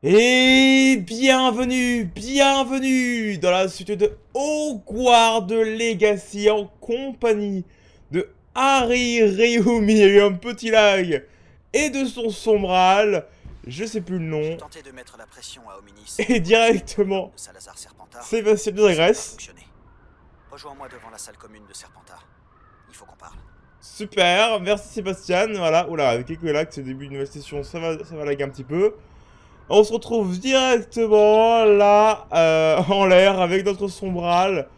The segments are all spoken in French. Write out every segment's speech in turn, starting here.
Et bienvenue dans la suite de Hogwarts Legacy en compagnie de Harry Réumi, il y a eu un petit lag, et de son sombral, je sais plus le nom, Tenter de mettre la pression à Hominis et directement de Salazar Serpentard. Sébastien de Ça n'a pas Regresse. fonctionné. Rejoins-moi devant la salle commune de Serpentard. Il faut qu'on parle. Super, merci Sébastien, voilà, oula, avec quelques lags, c'est le début d'une nouvelle session, ça va laguer un petit peu. On se retrouve directement là, en l'air, avec notre sombral,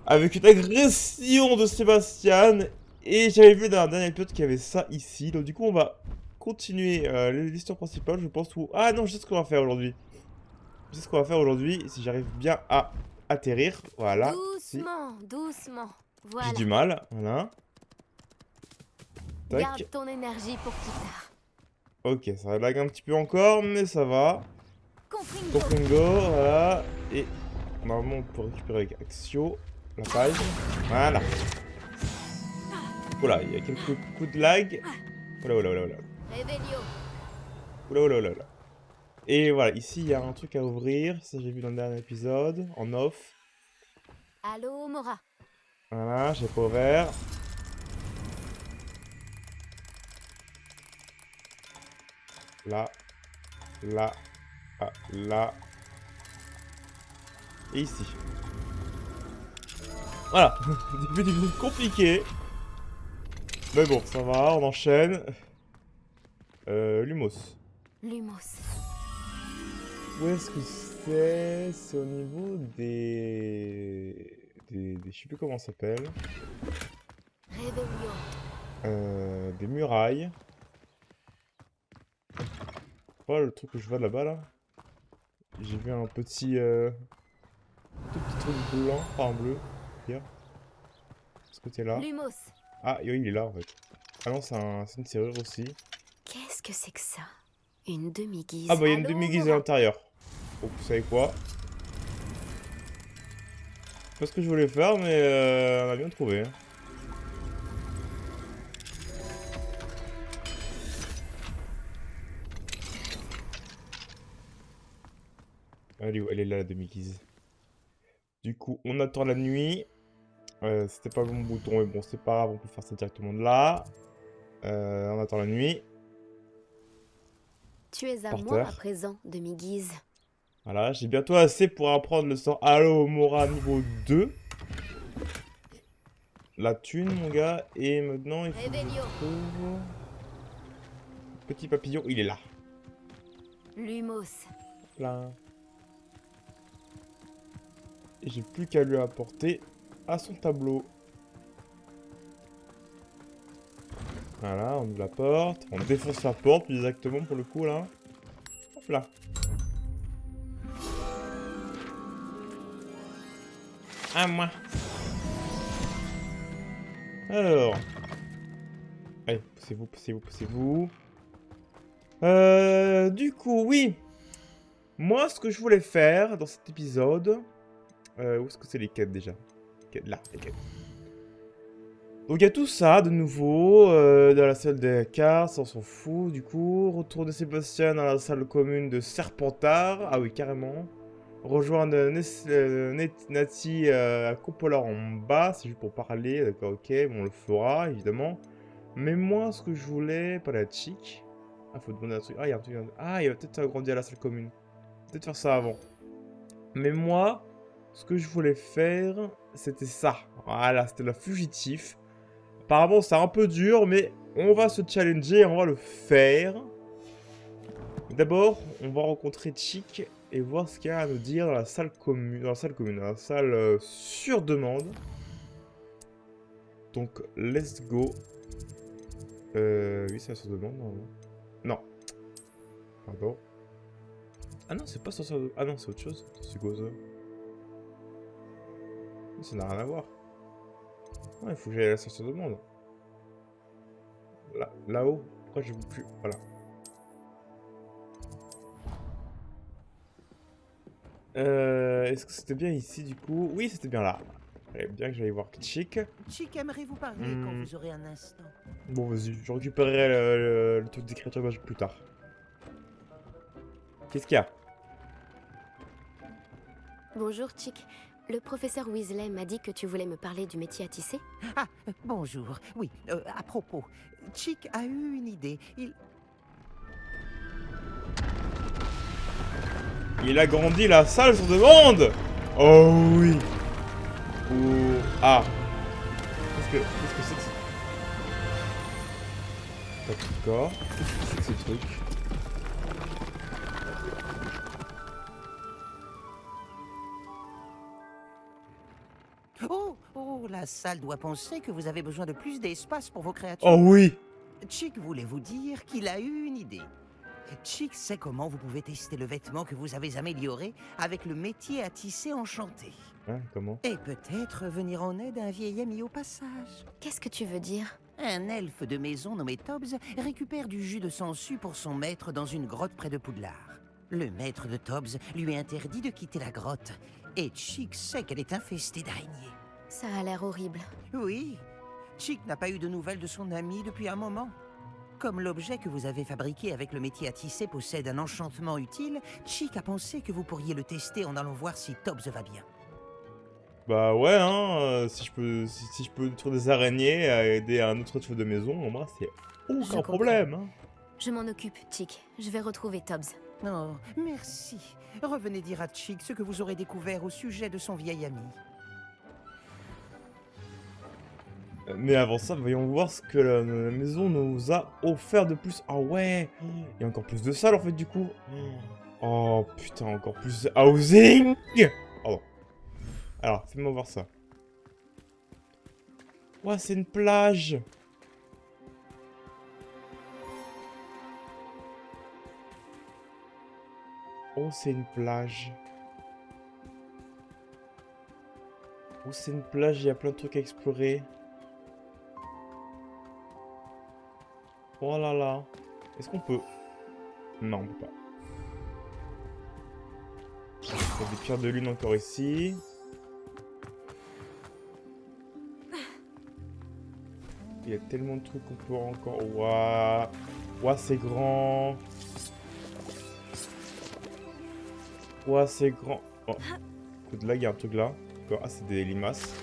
avec une agression de Sébastien. Et j'avais vu dans un dernier épisode qu'il y avait ça ici. Donc du coup, on va continuer l'histoire principale, je pense. Ah non, je sais ce qu'on va faire aujourd'hui. Je sais ce qu'on va faire aujourd'hui, si j'arrive bien à atterrir. Voilà. Si. Doucement, doucement. J'ai Voilà. du mal, voilà. Tac. Garde ton énergie pour plus tard. Ok, ça lag un petit peu encore, mais ça va. Confringo. Confringo, voilà. Et normalement, on peut récupérer avec Axio la page. Voilà. Voilà, il y a quelques coups de lag. Oula, oula, oula, oula. Revelio. Oula, oula, oula, oula. Et voilà, ici, il y a un truc à ouvrir. Ça, j'ai vu dans le dernier épisode, en off. Allo Mora. Voilà, j'ai pas ouvert. Là. Là. Ah, là. Et ici. Voilà. Début d'épisode compliqué. Mais bon, ça va, on enchaîne. Lumos. Lumos. Où est-ce que c'est? C'est au niveau je sais plus comment ça s'appelle. Revelio. Des murailles. Voilà le truc que je vois là-bas là. J'ai vu un tout petit truc blanc, enfin bleu, hier. De ce côté-là. Lumos. Ah, oui, il est là en fait. Ah non, c'est une serrure aussi. Qu'est-ce que c'est que ça? Une demi-guise. Ah bah il y a une Allo demi-guise à Mora. l'intérieur. Bon, vous savez quoi? C'est pas ce que je voulais faire, mais on a bien trouvé. Hein. Elle est là la demi-guise. Du coup, on attend la nuit. C'était pas le bon bouton, mais bon, c'est pas grave, on peut faire ça directement de là. On attend la nuit. Tu es à Par moi à terre. présent, demi-guise. Voilà, j'ai bientôt assez pour apprendre le sort Allo Mora niveau 2. La thune, mon gars. Et maintenant, il faut que je Revelio. trouve... Petit papillon, il est là. Lumos. Là. Et j'ai plus qu'à lui apporter à son tableau. Voilà, on ouvre la porte. On défonce la porte, plus exactement, pour le coup, là. Hop là. À moi. Alors. Allez, poussez-vous, poussez-vous, poussez-vous. Du coup, oui. Moi, ce que je voulais faire dans cet épisode... où est-ce que c'est les quêtes, déjà? Là, les quêtes. Donc, il y a tout ça, de nouveau, dans la salle des cartes, ça, on s'en fout, du coup. Retour de Sébastien dans la salle commune de Serpentard. Ah oui, carrément. Rejoindre Nati à Coppola en bas, c'est juste pour parler, d'accord, ok, bon, on le fera, évidemment. Mais moi, ce que je voulais, pas la chic. Ah, faut demander un truc. Ah, il y a un truc. Ah, il va peut-être agrandir la salle commune. Peut-être faire ça avant. Mais moi, ce que je voulais faire, c'était ça. Voilà, c'était le fugitif. Apparemment, c'est un peu dur, mais on va se challenger, on va le faire. D'abord, on va rencontrer Chick et voir ce qu'il y a à nous dire dans la salle commune, dans la salle sur demande. Donc, let's go. Oui, c'est sur demande, normalement. Non. Pardon. Ah non, c'est pas sur demande. Ah non, c'est autre chose. C'est quoi ça? Ça n'a rien à voir. Ouais, il faut que j'aille à la sur demande. Là, là-haut. Pourquoi je ne veux plus? Voilà. Est-ce que c'était bien ici du coup? Oui, c'était bien là. Fallait bien que j'aille voir Chick. Chick aimerait vous parler quand vous aurez un instant. Bon, vas-y, je récupérerai le truc d'écriture plus tard. Qu'est-ce qu'il y a? Bonjour, Chick. Le professeur Weasley m'a dit que tu voulais me parler du métier à tisser. Ah, bonjour. Oui, à propos, Chick a eu une idée. Il agrandit la salle sur demande. Oh oui. Oh. Ah. Qu'est-ce que c'est que ça? D'accord. Qu'est-ce que c'est que ce truc? Oh, la salle doit penser que vous avez besoin de plus d'espace pour vos créatures. Oh oui. Chick voulait vous dire qu'il a eu une idée. Chick sait comment vous pouvez tester le vêtement que vous avez amélioré avec le métier à tisser enchanté. Hein, comment? Et peut-être venir en aide à un vieil ami au passage. Qu'est-ce que tu veux dire? Un elfe de maison nommé Tobbs récupère du jus de sangsue pour son maître dans une grotte près de Poudlard. Le maître de Tobbs lui interdit de quitter la grotte. Et Chick sait qu'elle est infestée d'araignées. Ça a l'air horrible. Oui, Chick n'a pas eu de nouvelles de son ami depuis un moment. Comme l'objet que vous avez fabriqué avec le métier à tisser possède un enchantement utile, Chick a pensé que vous pourriez le tester en allant voir si Tobbs va bien. Bah ouais, hein, si je peux détruire des araignées à aider un autre chef de maison, moi c'est aucun comprends. problème. Hein. Je m'en occupe, Chick. Je vais retrouver Tobbs. Oh, merci. Revenez dire à Chick ce que vous aurez découvert au sujet de son vieil ami. Mais avant ça, voyons voir ce que la maison nous a offert de plus. Ah ouais, il y a encore plus de salles en fait du coup. Oh putain, encore plus de housing. Pardon. Alors, fais-moi voir ça. Ouais, c'est une plage. Oh, c'est une plage. Oh, c'est une plage, il y a plein de trucs à explorer. Oh là là. Est-ce qu'on peut? Non, on peut pas. Il y a des pierres de lune encore ici. Il y a tellement de trucs qu'on peut encore... Waouh. Waouh, c'est grand. Waouh, c'est grand. Oh. Écoute, là, il y a un truc là. Ah, c'est des limaces.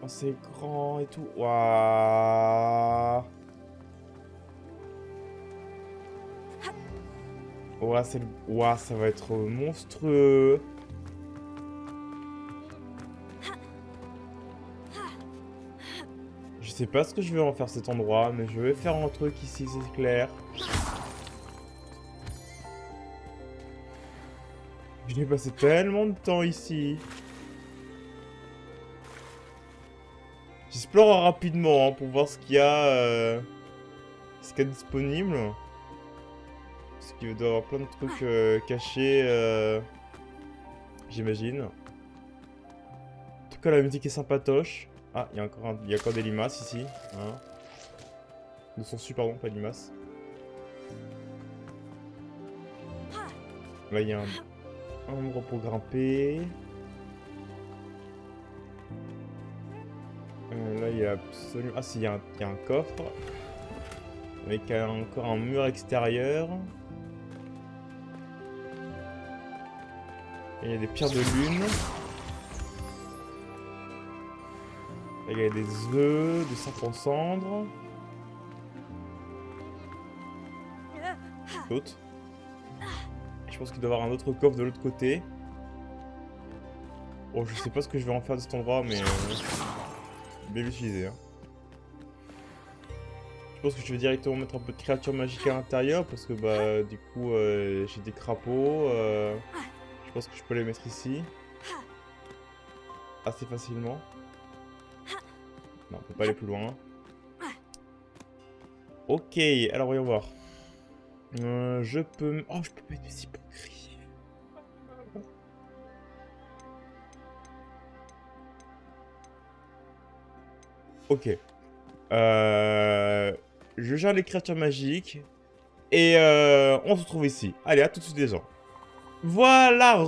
Oh, c'est grand et tout. Waouh. Ouah, c'est le... Ouah, ça va être monstrueux. Je sais pas ce que je vais en faire cet endroit, mais je vais faire un truc ici, c'est clair. J'ai passé tellement de temps ici. J'explore rapidement hein, pour voir ce qu'il y a, ce qu'il y a disponible. Parce qu'il doit y avoir plein de trucs cachés, j'imagine. En tout cas, la musique est sympatoche. Ah, il y a encore des limaces ici. Hein. De sangsue, pardon, pas de limaces. Là, il y a un endroit pour grimper. Là, il y a absolument... Ah si, il y a un coffre. Avec encore un mur extérieur. Et il y a des pierres de lune. Et il y a des œufs, des serpents cendres. D'autres. Je pense qu'il doit y avoir un autre coffre de l'autre côté. Bon, je sais pas ce que je vais en faire de cet endroit, mais... bien l'utiliser. Hein. Je pense que je vais directement mettre un peu de créatures magiques à l'intérieur parce que bah du coup j'ai des crapauds. Je pense que je peux les mettre ici. Assez facilement. Non, on peut pas aller plus loin. Ok, alors voyons voir. Je peux... Oh, je peux mettre des hypocrites. Ok. Je gère les créatures magiques. Et on se retrouve ici. Allez, à tout de suite les gens. Voilà,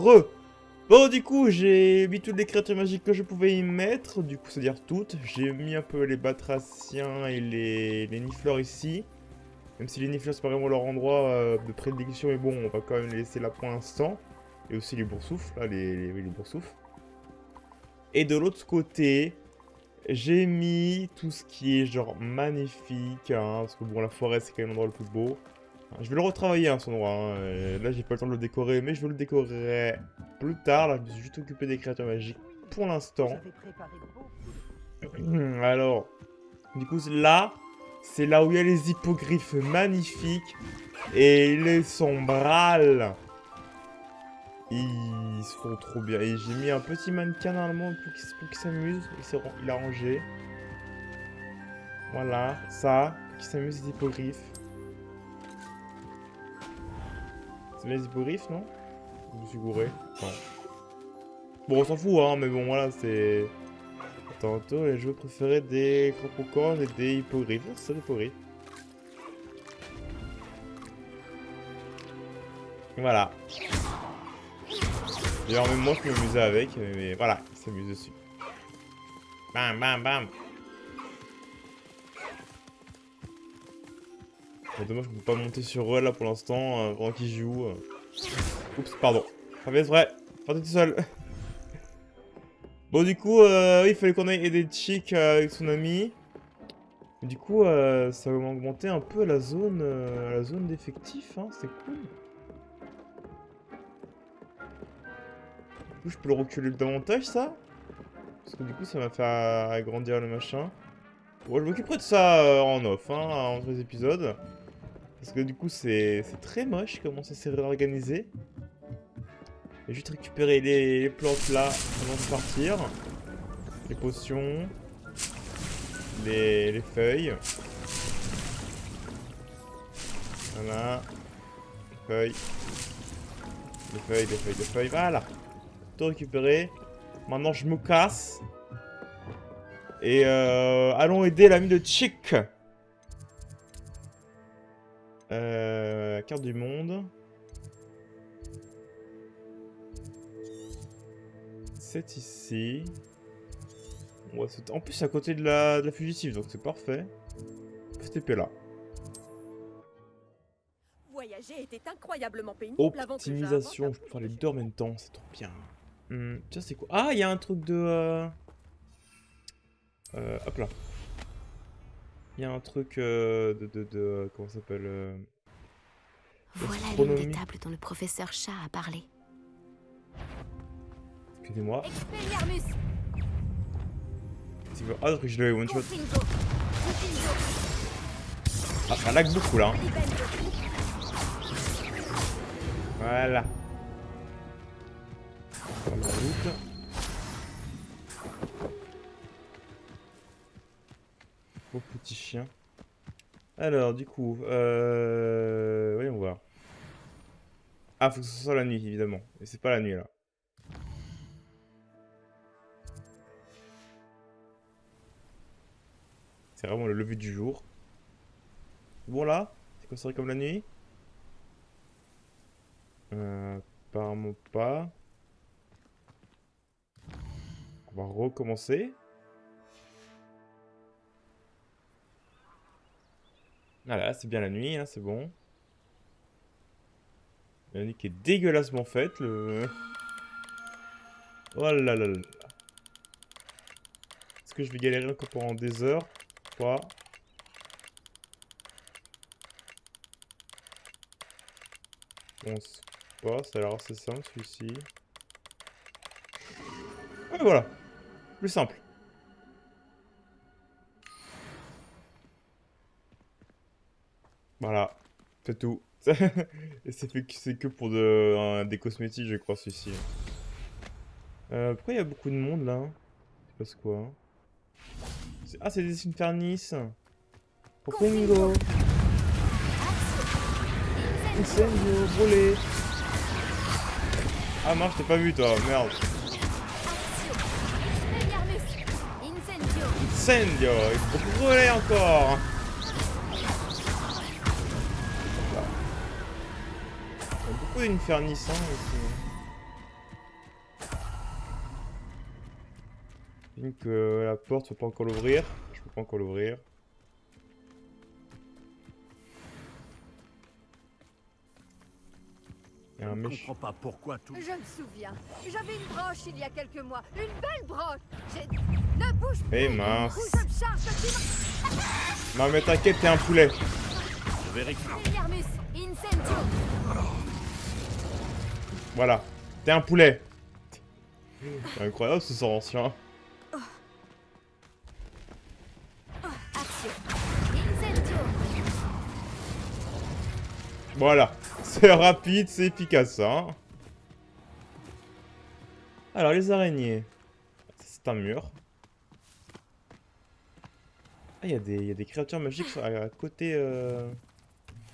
Bon, du coup, j'ai mis toutes les créatures magiques que je pouvais y mettre. Du coup, c'est-à-dire toutes. J'ai mis un peu les batraciens et les nifleurs ici. Même si les Nifleurs, c'est pas vraiment leur endroit de prédilection, mais bon, on va quand même les laisser là pour l'instant. Et aussi les boursoufles, là, les boursoufles. Et de l'autre côté, j'ai mis tout ce qui est genre magnifique, hein, parce que bon, la forêt, c'est quand même l'endroit le plus beau. Je vais le retravailler, hein, cet endroit. Hein. Là, j'ai pas le temps de le décorer, mais je vais le décorer plus tard. Là, je me suis juste occupé des créatures magiques pour l'instant. Alors, du coup, là, c'est là où il y a les hippogriffes magnifiques et les sombrales. Ils sont trop bien. Et j'ai mis un petit mannequin normalement pour qu'il s'amuse. Il a rangé. Voilà, ça, pour qu'il s'amuse les hippogriffes. C'est bien les hippogriffes, non? Je me suis gouré. Non. Bon, on s'en fout, hein, mais bon, voilà, c'est... Tantôt, les jeux préférés des crococornes et des hippogriffes. C'est ça, des hippogriffes. Voilà. D'ailleurs, même moi, je peux m'amuser avec, mais voilà, il s'amuse dessus. Bam, bam, bam. Bon, dommage, je peux pas monter sur eux, là, pour l'instant, pendant qu'ils jouent. Oups, pardon. Ça va être vrai. Pas tout seul. Bon, du coup, il fallait qu'on aille aider Chick avec son ami. Du coup, ça va augmenter un peu la zone d'effectifs, hein, c'est cool. Du coup, je peux le reculer davantage, ça. Parce que du coup, ça va faire agrandir le machin. Bon, je m'occuperai de ça en off, hein, entre les épisodes. Parce que du coup, c'est très moche comment ça s'est réorganisé. Je vais juste récupérer les plantes là avant de partir. Les potions. Les feuilles. Voilà. Les feuilles. Les feuilles, les feuilles, les feuilles. Voilà. Tout récupéré. Maintenant, je me casse. Et allons aider l'ami de Chick. Carte du monde. C'est ici. Ouais, en plus, c'est à côté de la fugitive, donc c'est parfait. On peut se TP là. Voyager était incroyablement pénible. Optimisation, je peux faire les deux en même temps, c'est trop bien. Tiens, c'est quoi? Ah, il y a un truc de... hop là. Il y a un truc comment ça s'appelle Voilà l'une des tables dont le professeur Chat a parlé. Excusez-moi. Expelliarmus. Ah, le truc, je l'avais one shot. Ah, ça lag beaucoup là. Hein. Voilà. On va route. Oh petit chien. Alors, du coup, voyons voir. Ah, faut que ce soit la nuit, évidemment. Et c'est pas la nuit là. C'est vraiment le lever du jour. Bon là, c'est considéré comme la nuit? Apparemment pas. On va recommencer. Voilà, c'est bien la nuit, hein, c'est bon. La nuit qui est dégueulassement faite. Oh là là là là. Est-ce que je vais galérer encore pendant des heures? Pas. Bon, pas, ça a l'air assez simple celui-ci. Ah, voilà. Plus simple. Voilà. C'est tout. Et c'est que pour des cosmétiques, je crois, celui-ci. Pourquoi il y a beaucoup de monde là? Je passe quoi? Ah, c'est des Infernis. Pokungo. Incendio, brûlé. Ah, non, je t'ai pas vu, toi. Merde. Incendio. Il faut brûler encore. Il y a beaucoup d'Infernis, hein, ici. Donc, la porte, je peux pas encore l'ouvrir. Je peux pas encore l'ouvrir. Il y a un Je ne mèche. comprends pas pourquoi tout... Je me souviens. J'avais une broche il y a quelques mois. Une belle broche. Ne bouge plus. Eh mince. Ou je me charge de Non mais t'inquiète, t'es un poulet. Je vérifie. Wingarmus, Incendio. Voilà. T'es un poulet. C'est incroyable ce sort ancien. Action. Incendio. Voilà. C'est rapide, c'est efficace, hein. Alors, les araignées. C'est un mur. Ah, il y a des créatures magiques à côté de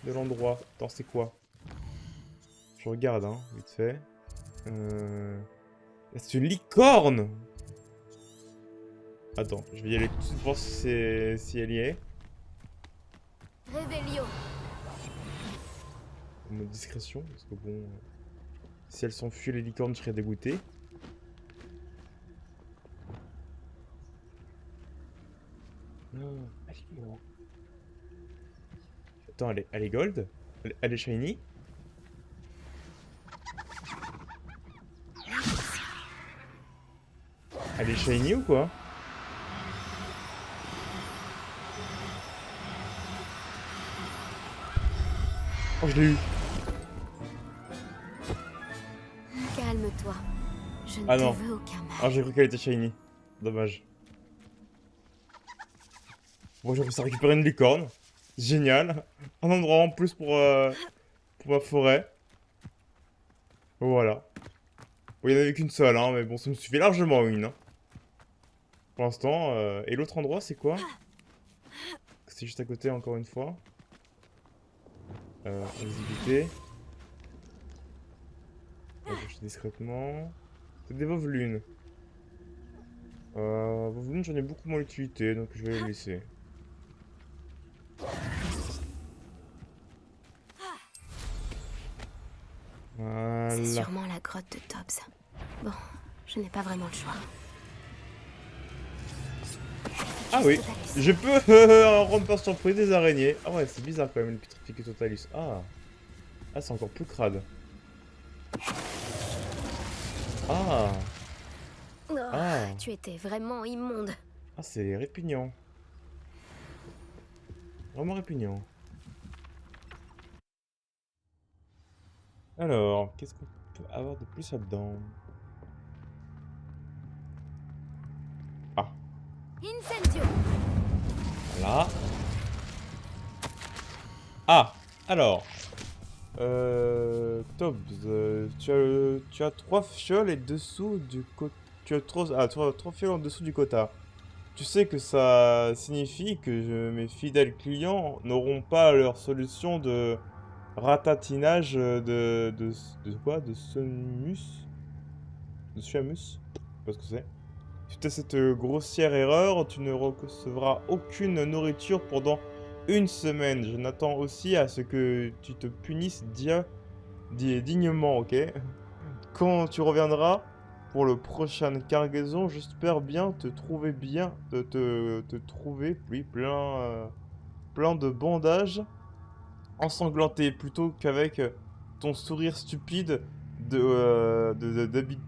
l'endroit. Attends, c'est quoi? Je regarde, hein, vite fait. C'est une licorne! Attends, je vais y aller tout de suite voir si elle y est. Revelio. En mode discrétion, parce que bon... si elles s'enfuient les licornes, je serais dégoûté. Non, elle est où? Attends, elle est gold? Elle est shiny? Elle est shiny ou quoi? Oh, je l'ai eu! Calme-toi. Je ne Ah te non. veux aucun mal. Ah, j'ai cru qu'elle était shiny. Dommage. Bon, j'ai réussi à récupérer une licorne. Génial. Un endroit en plus pour ma forêt. Voilà. Bon, il n'y en avait qu'une seule, hein, mais bon, ça me suffit largement une. Hein. Pour l'instant. Et l'autre endroit, c'est quoi? C'est juste à côté, encore une fois. Invisibilité. On va chercher discrètement. C'est des Vauvelunes. Vauvelunes, j'en ai beaucoup moins d'utilité, donc je vais les laisser. Voilà. C'est sûrement la grotte de Tobbs. Bon, je n'ai pas vraiment le choix. Ah oui, Totalis. je peux rendre par surprise des araignées. Ah ouais, c'est bizarre quand même, le Petrifique Totalis. Ah, ah c'est encore plus crade. Ah, Oh, ah, tu étais vraiment immonde. ah c'est répugnant. Vraiment répugnant. Alors, qu'est-ce qu'on peut avoir de plus là-dedans? Ah, Incendio. voilà. Ah, alors. Tobbs, tu as 3 fioles et dessous du côté. Tu as 3 fioles en dessous du quota. Tu sais que ça signifie que mes fidèles clients n'auront pas leur solution de ratatinage de quoi? De Seamus? De Seamus? Je sais pas ce que c'est. Suite à cette grossière erreur, tu ne recevras aucune nourriture pendant une semaine. Je n'attends aussi à ce que tu te punisses dignement, ok? Quand tu reviendras pour le prochaine cargaison, j'espère bien te trouver te trouver, oui, plein de bandages ensanglantés plutôt qu'avec ton sourire stupide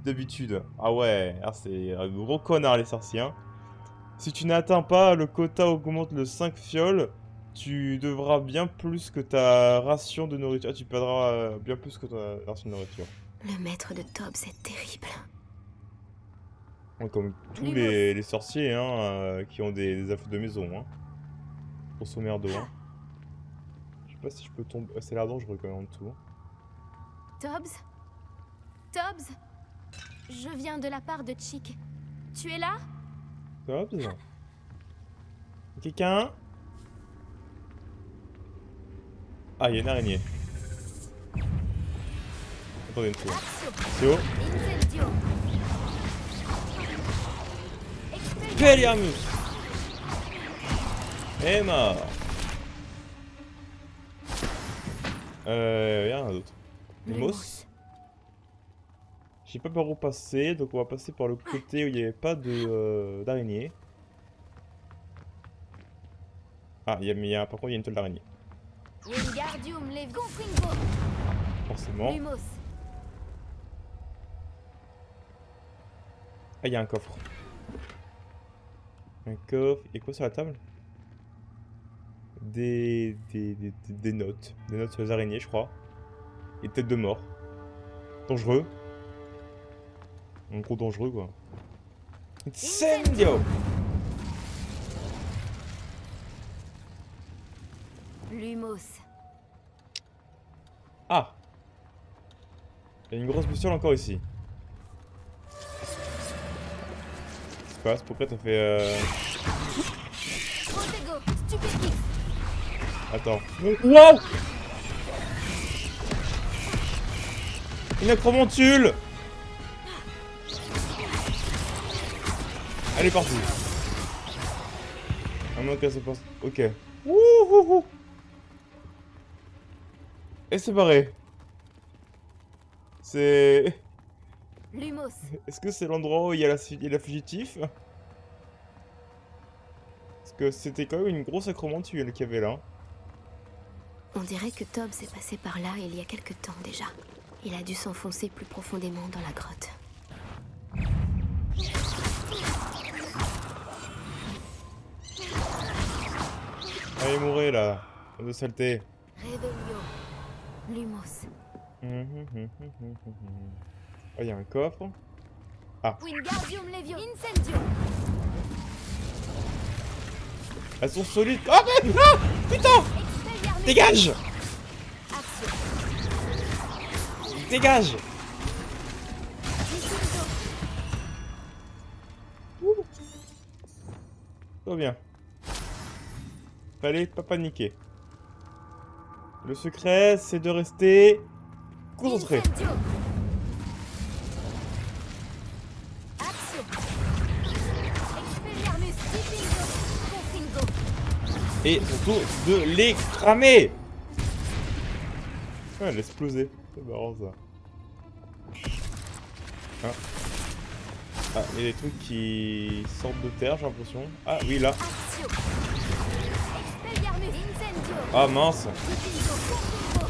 d'habitude. Ah ouais, ah, c'est un gros connard les sorciers. Hein. Si tu n'atteins pas, le quota augmente de 5 fioles. Tu devras bien plus que ta ration de nourriture. Ah, tu perdras bien plus que ta ration de nourriture. Le maître de Tobbs est terrible. Ouais, comme tous Lumos. les sorciers hein, qui ont des affaires de maison. Hein. Grosso merdo. Hein. Je sais pas si je peux tomber. C'est l'air dangereux quand même en dessous. Tobbs? Tobbs? Je viens de la part de Chick. Tu es là? Hop. Quelqu'un? Ah, il y a une araignée. Attendez une seconde. Action. Théo. Incendio. Expelliarmus est mort. Y'a un autre. Lumos. Je sais pas par où passer, donc on va passer par le côté où il n'y avait pas d'araignée. Ah, par contre, il y a une toile d'araignée. Wingardium Leviosa. Forcément. Lumos. Ah, il y a un coffre. Un coffre. Et quoi sur la table? Des notes. Des notes sur les araignées, je crois. Et tête de mort. Dangereux. Un gros dangereux, quoi. Incendio! Lumos. Ah! Il y a une grosse bestiole encore ici. Qu'est-ce qui se passe? Pourquoi t'as fait Protego. Stupéfix. Attends. Wow! Une acromantule! Elle est partie. À moins qu'elle se passe. Ok. Wouhouhou! Et c'est barré. C'est. Lumos. Est-ce que c'est l'endroit où il y a la fugitif? Parce que c'était quand même une grosse acromantule qu'il y avait là. On dirait que Tobbs est passé par là il y a quelque temps déjà. Il a dû s'enfoncer plus profondément dans la grotte. Allez, mourir là. De saleté. Revelio. Lumos. Oh, il y a un coffre. Wingardium Levio. Incendio. Elles sont solides. Ah, mais non! Putain! Expelliarmus. Dégage! Action. Dégage! Diffuso. Tout va bien. Fallait pas paniquer. Le secret, c'est de rester concentré. Incendio. Action. Expelliarmus. Diffuso. Confringo. Et surtout de les cramer. Ouais, l'exploser. C'est marrant ça. Ah. Ah, il y a des trucs qui sortent de terre, j'ai l'impression. Ah oui, là. Action. Expelliarmus. Incendio. Ah mince. Diffuso. Confringo.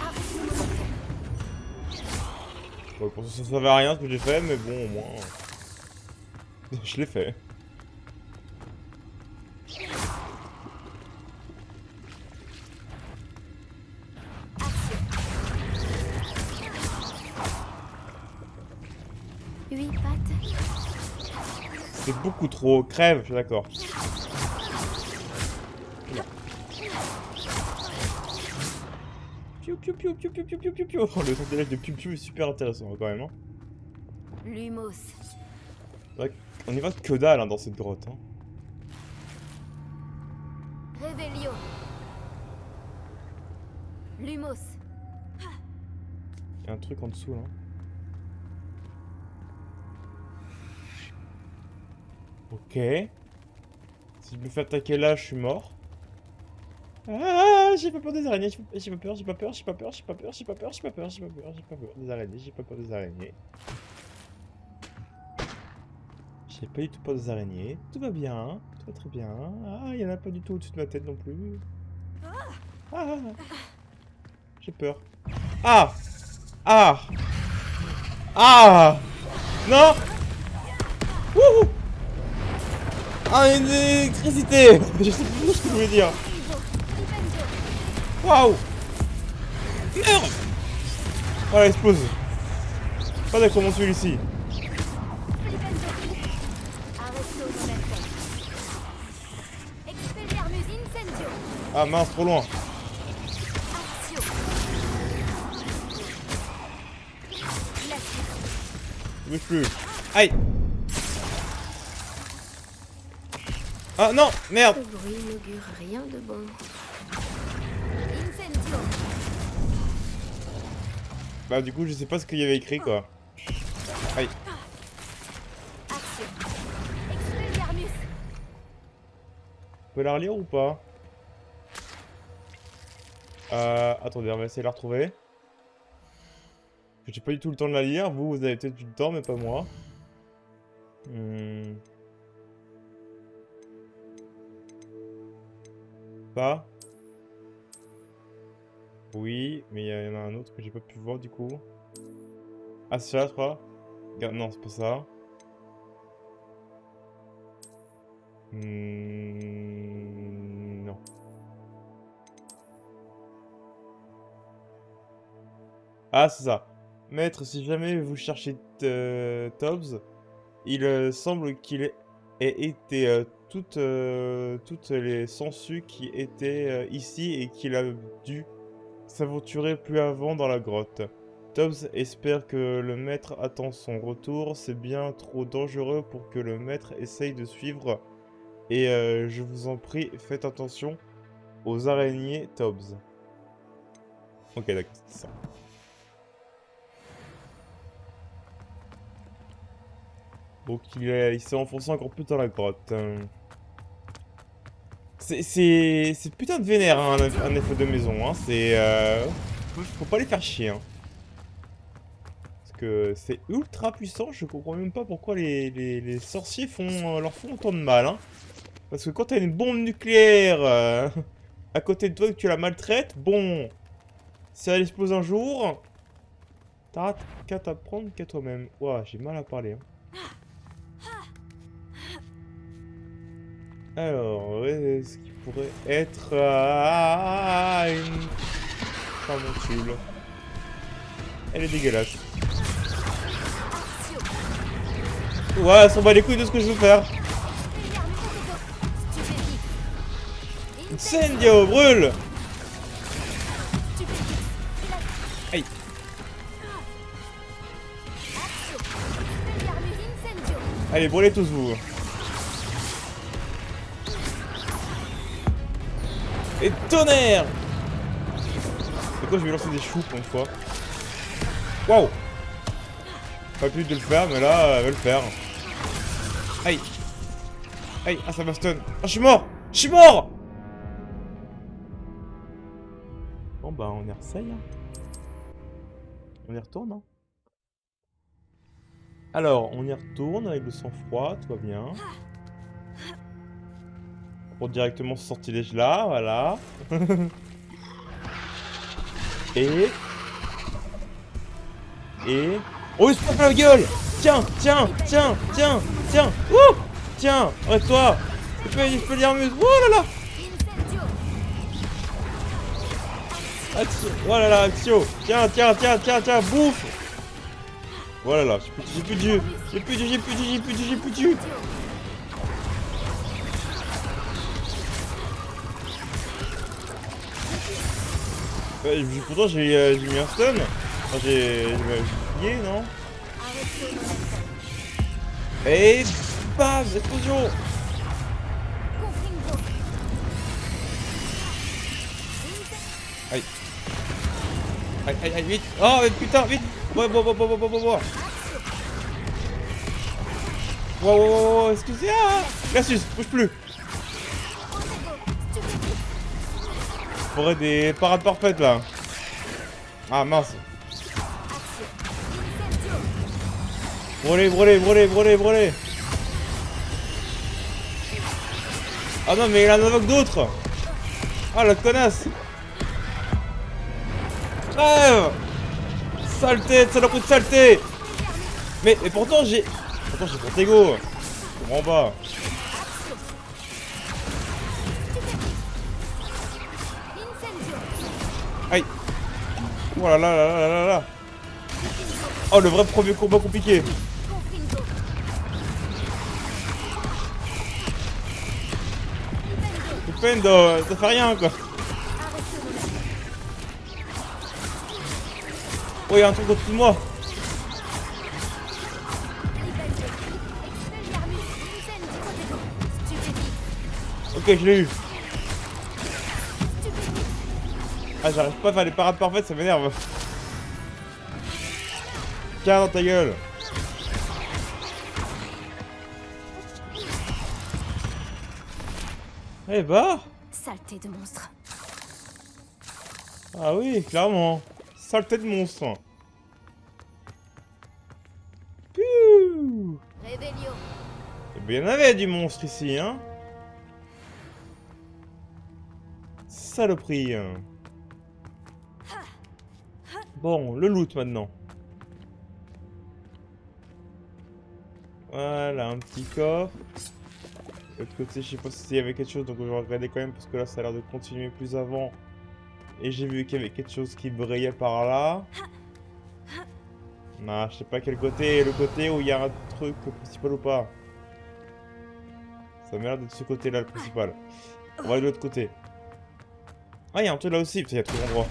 Action. Bon, pour ça servait à rien ce que j'ai fait, mais bon, au moins. Je l'ai fait. Huit pattes. C'est beaucoup trop. Crève, je suis d'accord. Piou piou piou piou piou piou piou piou piou. Oh, le sortilège de piou piou est super intéressant quand même. Hein. Lumos. C'est vrai qu'on y va que dalle hein, dans cette grotte. Hein. Revelio. Lumos. Il y a un truc en dessous là. Ok. Si je me fais attaquer là, je suis mort. Ah, j'ai pas peur des araignées, j'ai pas peur, j'ai pas peur, j'ai pas peur, j'ai pas peur, j'ai pas peur, j'ai pas peur, j'ai pas peur, j'ai pas peur des araignées, j'ai pas peur des araignées. J'ai pas du tout peur des araignées, tout va bien, tout va très bien. Ah, il y en a pas du tout au-dessus de ma tête non plus. Ah, j'ai peur. Ah, ah, ah, non. Wouhou. Ah, une électricité. Je sais plus ce que je voulais dire. Waouh! Merde! Voilà, explose. Pas d'acromantule ici. Ah mince, trop loin. Je bouge plus. Aïe! Ah non! Merde! Ce bruit n'augure rien de bon. Bah du coup je sais pas ce qu'il y avait écrit quoi. Aïe. On peut la relire ou pas? Attendez, on va essayer de la retrouver. J'ai pas du tout le temps de la lire, vous avez peut-être eu le temps mais pas moi. Pas. Oui, mais il y en a un autre que j'ai pas pu voir du coup. Ah, c'est ça, je crois. Non, c'est pas ça. Non. Ah, c'est ça. Maître, si jamais vous cherchez Tobbs, il semble qu'il ait été toutes les sangsues qui étaient ici et qu'il a dû s'aventurer plus avant dans la grotte. Tobbs espère que le maître attend son retour. C'est bien trop dangereux pour que le maître essaye de suivre. Et je vous en prie, faites attention aux araignées Tobbs. Ok, d'accord, c'est ça. Donc il s'est enfoncé encore plus dans la grotte. C'est putain de vénère, hein, un effet de maison. Hein. C'est... faut pas les faire chier. Hein. Parce que c'est ultra puissant. Je comprends même pas pourquoi les sorciers leur font autant de mal. Hein. Parce que quand t'as une bombe nucléaire à côté de toi et que tu la maltraites, bon... Si elle explose un jour... T'as qu'à t'apprendre qu'à toi-même. Ouah, j'ai mal à parler. Hein. Alors, est-ce qu'il pourrait être une tarentule? Elle est dégueulasse. Ouais, elle s'en bat les couilles de ce que je veux faire. Incendio, brûle! Aïe. Allez, brûlez tous vous. Et tonnerre! C'est quoi, je vais lancer des choux pour une fois. Waouh! Pas pu de le faire, mais là, elle va le faire. Aïe! Aïe! Ah, ça m'a stun! Ah, je suis mort! Je suis mort! Bon, bah, on y ressaye. Hein. On y retourne, hein. Alors, on y retourne avec le sang-froid, tout va bien. Pour directement ce sortilège là, voilà. Et... Oh, il se tape la gueule! Tiens, tiens, tiens, tiens, tiens! Ouh! Tiens, arrête-toi! Je peux lire mieux. Oh là là! Action! Oh là là, action! Tiens, tiens, tiens, tiens, tiens, bouffe! Voilà là, j'ai plus de jus! J'ai plus de jus, j'ai plus de jus, j'ai plus de jus, j'ai plus de jus! Pourtant j'ai mis un stun. Enfin, j'ai plié, non? Et bam, explosion. Aïe. Aïe, aïe, aïe, vite. Oh, mais putain, vite. Ouais, wow, excusez, ah. Versus, bouge plus. Faudrait des parades parfaites là. Ah mince. Brûlez, brûlez, brûlez, brûlez, brûlez. Ah non mais il en invoque d'autres. Ah la connasse. Crève. Saleté, saloperie de saleté. Mais pourtant j'ai... Pourtant j'ai Protego. Je comprends pas. Aïe. Oh là là là là là là. Oh le vrai premier combat compliqué. Stupendo, ça fait rien quoi. Oh y'a un truc au-dessus de moi. Ok je l'ai eu. Ah j'arrive pas à faire les parades parfaites, ça m'énerve. Tiens dans ta gueule. Eh bah. Saleté de monstre. Ah oui, clairement. Saleté de monstre. Piou. Réveillon. Eh bien, il y en avait du monstre ici, hein. Saloperie. Bon, le loot maintenant. Voilà, un petit coffre. De l'autre côté, je sais pas s'il y avait quelque chose, donc je vais regarder quand même parce que là, ça a l'air de continuer plus avant. Et j'ai vu qu'il y avait quelque chose qui brillait par là. Non, je sais pas quel côté, le côté où il y a un truc principal ou pas. Ça m'a l'air d'être ce côté-là, le principal. On va aller de l'autre côté. Ah, il y a un truc là aussi, putain, il y a trop d'endroits.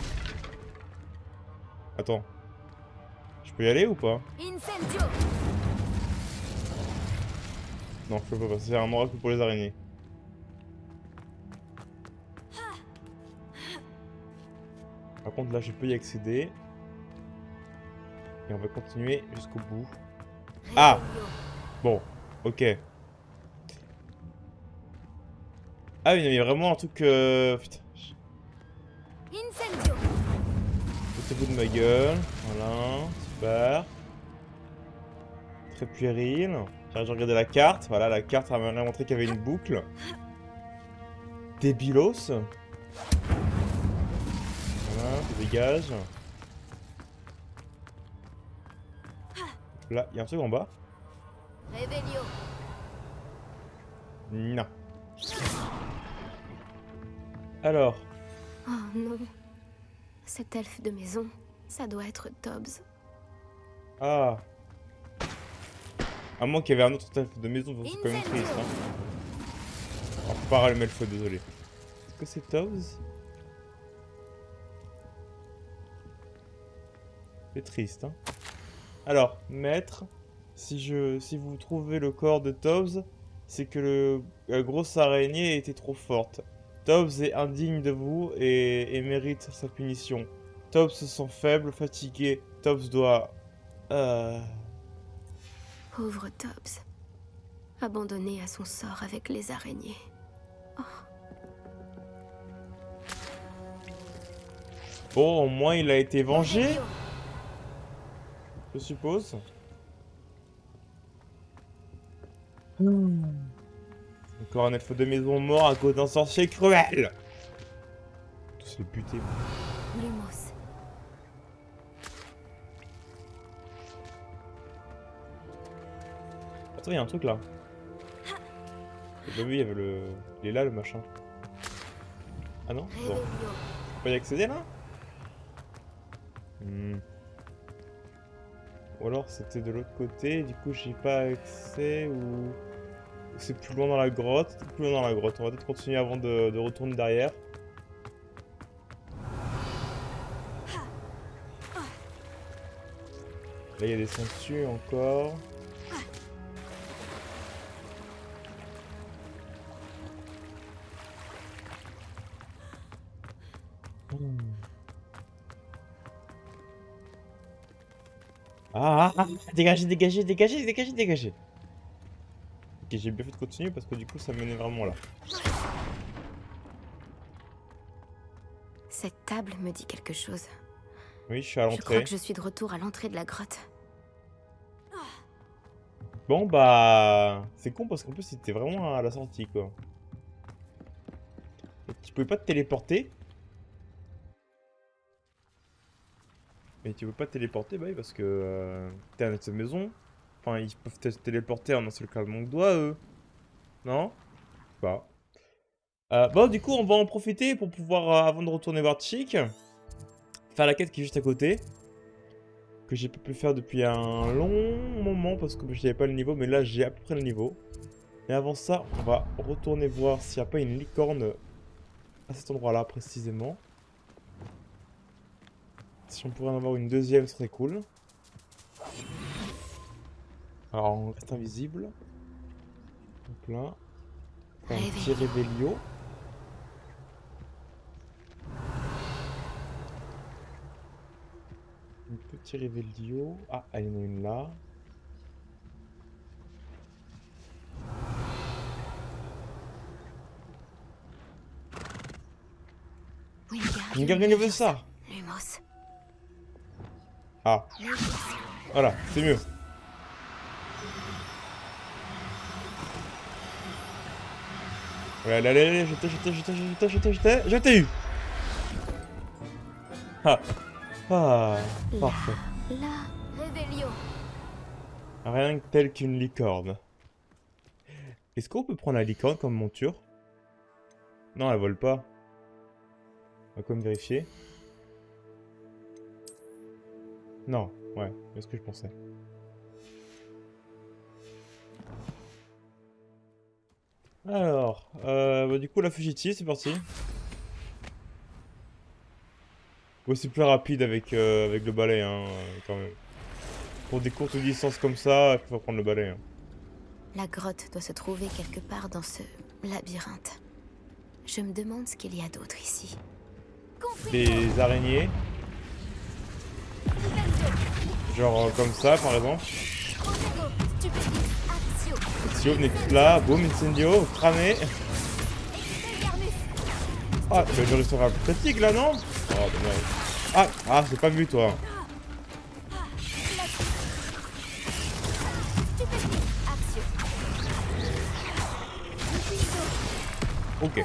Attends. Je peux y aller ou pas? Incendio. Non, je peux pas, c'est un endroit que pour les araignées. Par contre, là, je peux y accéder. Et on va continuer jusqu'au bout. Ah! Bon, ok. Ah oui, il y a vraiment un truc... Putain. Incendio. Foutez-vous de ma gueule. Voilà, super. Très puéril. J'ai regardé la carte. Voilà, la carte m'a montré qu'il y avait une boucle. Débilos. Voilà, ça dégage. Là, il y a un truc en bas. Revelio. Non. Alors, Oh non. Cet elfe de maison, ça doit être Tobbs. ah. À moins qu'il y avait un autre elfe de maison, c'est quand même triste. Hein. On peut pas rallumer le feu, désolé. Est-ce que c'est Tobbs? C'est triste, hein. Alors, maître, si vous trouvez le corps de Tobbs, c'est que la grosse araignée était trop forte. Tobbs est indigne de vous et mérite sa punition. Tobbs se sent faible, fatigué. Tobbs doit... Pauvre Tobbs. Abandonné à son sort avec les araignées. Bon, au moins il a été vengé, je suppose. Encore un elfe de maison mort à cause d'un sorcier cruel. Tous les buter. Lumos. Attends, il y a un truc là. J'ai pas vu, il y avait le... Il est là le machin. Ah non? Bon. Revelio. Je peux pas y accéder là? Ou alors c'était de l'autre côté, du coup j'ai pas accès ou c'est plus loin dans la grotte. C'est plus loin dans la grotte. On va peut-être continuer avant de retourner derrière. Là il y a des sangsues encore. Dégagez, dégagez, dégagez, dégagez, dégagez. Ok, j'ai bien fait de continuer parce que du coup ça menait vraiment là. Cette table me dit quelque chose. Oui, je suis à Je crois l'entrée. que je suis de retour à l'entrée de la grotte. Bon bah... C'est con parce qu'en plus c'était vraiment à la sortie quoi. Et tu pouvais pas te téléporter. Mais tu peux pas te téléporter, bah oui, parce que t'es à cette maison. Enfin, ils peuvent te téléporter en un seul claquement de doigts, eux. Non? Je sais pas. Bon, du coup, on va en profiter pour pouvoir, avant de retourner voir Chick, faire la quête qui est juste à côté. Que j'ai pas pu faire depuis un long moment parce que je n'avais pas le niveau, mais là j'ai à peu près le niveau. Et avant ça, on va retourner voir s'il n'y a pas une licorne à cet endroit-là précisément. Si on pourrait en avoir une deuxième, ce serait cool. Alors, on reste invisible. Donc là. Un petit Revelio. Un petit Revelio. Ah, il y en a une là. Wingardium veut ça. Lumos. Ah, voilà, c'est mieux. Ouais, allez, allez, allez, je t'ai eu. Ah, ah, parfait. Là, Revelio. Rien que tel qu'une licorne. Est-ce qu'on peut prendre la licorne comme monture? Non, elle vole pas. On va quand même vérifier. Non, ouais, c'est ce que je pensais. Alors, bah, du coup, la fugitive, c'est parti. Ouais, c'est plus rapide avec, avec le balai, hein, quand même. Pour des courtes distances comme ça, il faut prendre le balai. Hein. La grotte doit se trouver quelque part dans ce labyrinthe. Je me demande ce qu'il y a d'autre ici. Des araignées. Genre comme ça, par exemple. Accio, là, boum, incendio, cramé. Ah, bah, je resterai un peu critique là, non? Oh, dommage. Ah, j'ai pas vu, toi. Ok.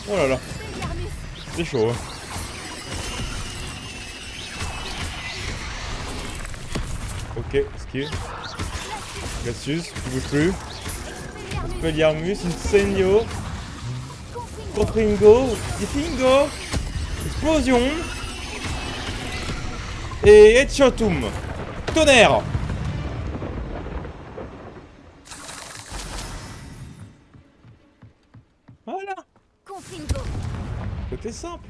Oh là là. C'est chaud, hein. Ok, esquive. Gassus, tu bouges plus. Expelliarmus, Incendio. Confringo, Diffingo. Explosion. Et Headshotum. Tonnerre. Voilà. Côté simple.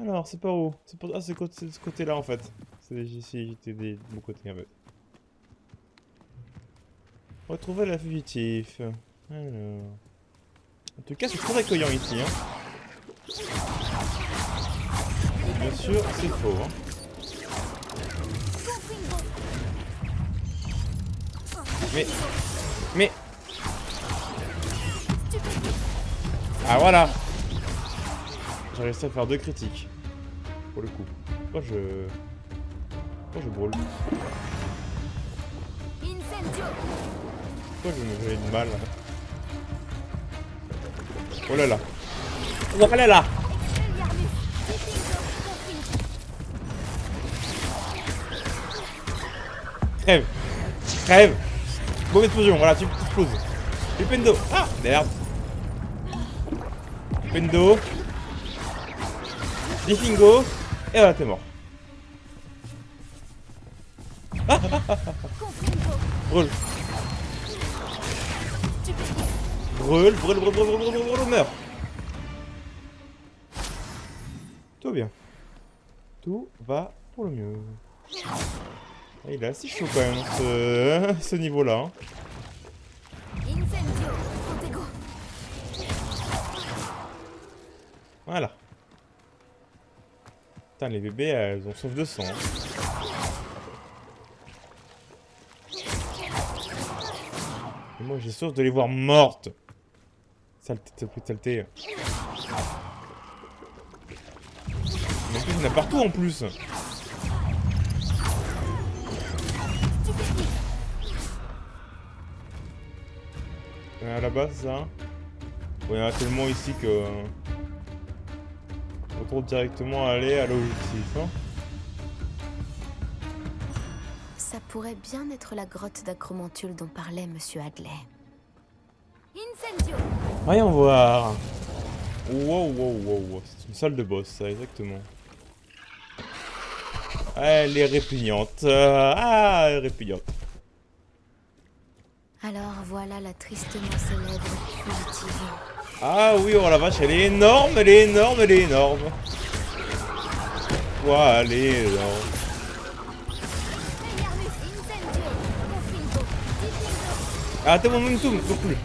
Alors, c'est pas où? C'est pas... Ah, c'est de ce côté-là, en fait. C'est ici, j'étais de mon côté, en fait. Retrouver la fugitif. Alors... En tout cas, c'est très accueillant ici, hein. Bien sûr, c'est faux, hein. Mais... Ah, voilà. J'ai réussi à faire 2 critiques. Pour le coup. Pourquoi je brûle? Pourquoi je me fais de mal? Oh là là. Oh là là. Crève. Crève. Bonne explosion, voilà, tu exploses. Et Pendo. Ah, merde. Pendo. Diffingo. Et voilà, t'es mort. Brûle. Brûle, meurs. Tout bien. Tout va pour le mieux. Ah, il est assez chaud quand même, ce niveau-là. Hein. Voilà. Putain, les bébés, elles ont soif de sang. Hein. Et moi, j'ai soif de les voir mortes. Saleté, saleté. Mais en plus, il y en a partout en plus. À la base, ça. Bon, il y en a tellement ici que... on retrouve directement à aller à l'objectif. Hein. Ça pourrait bien être la grotte d'Acromantule dont parlait Monsieur Hadley. Incendio. Voyons voir. Wow. C'est une salle de boss, ça, exactement. Elle est répugnante. Elle est répugnante. Alors voilà la tristement célèbre fugitive. Ah oui, oh la vache, elle est énorme, elle est énorme. Ouah, elle est énorme. Ah, t'es mon momentum, trop cool.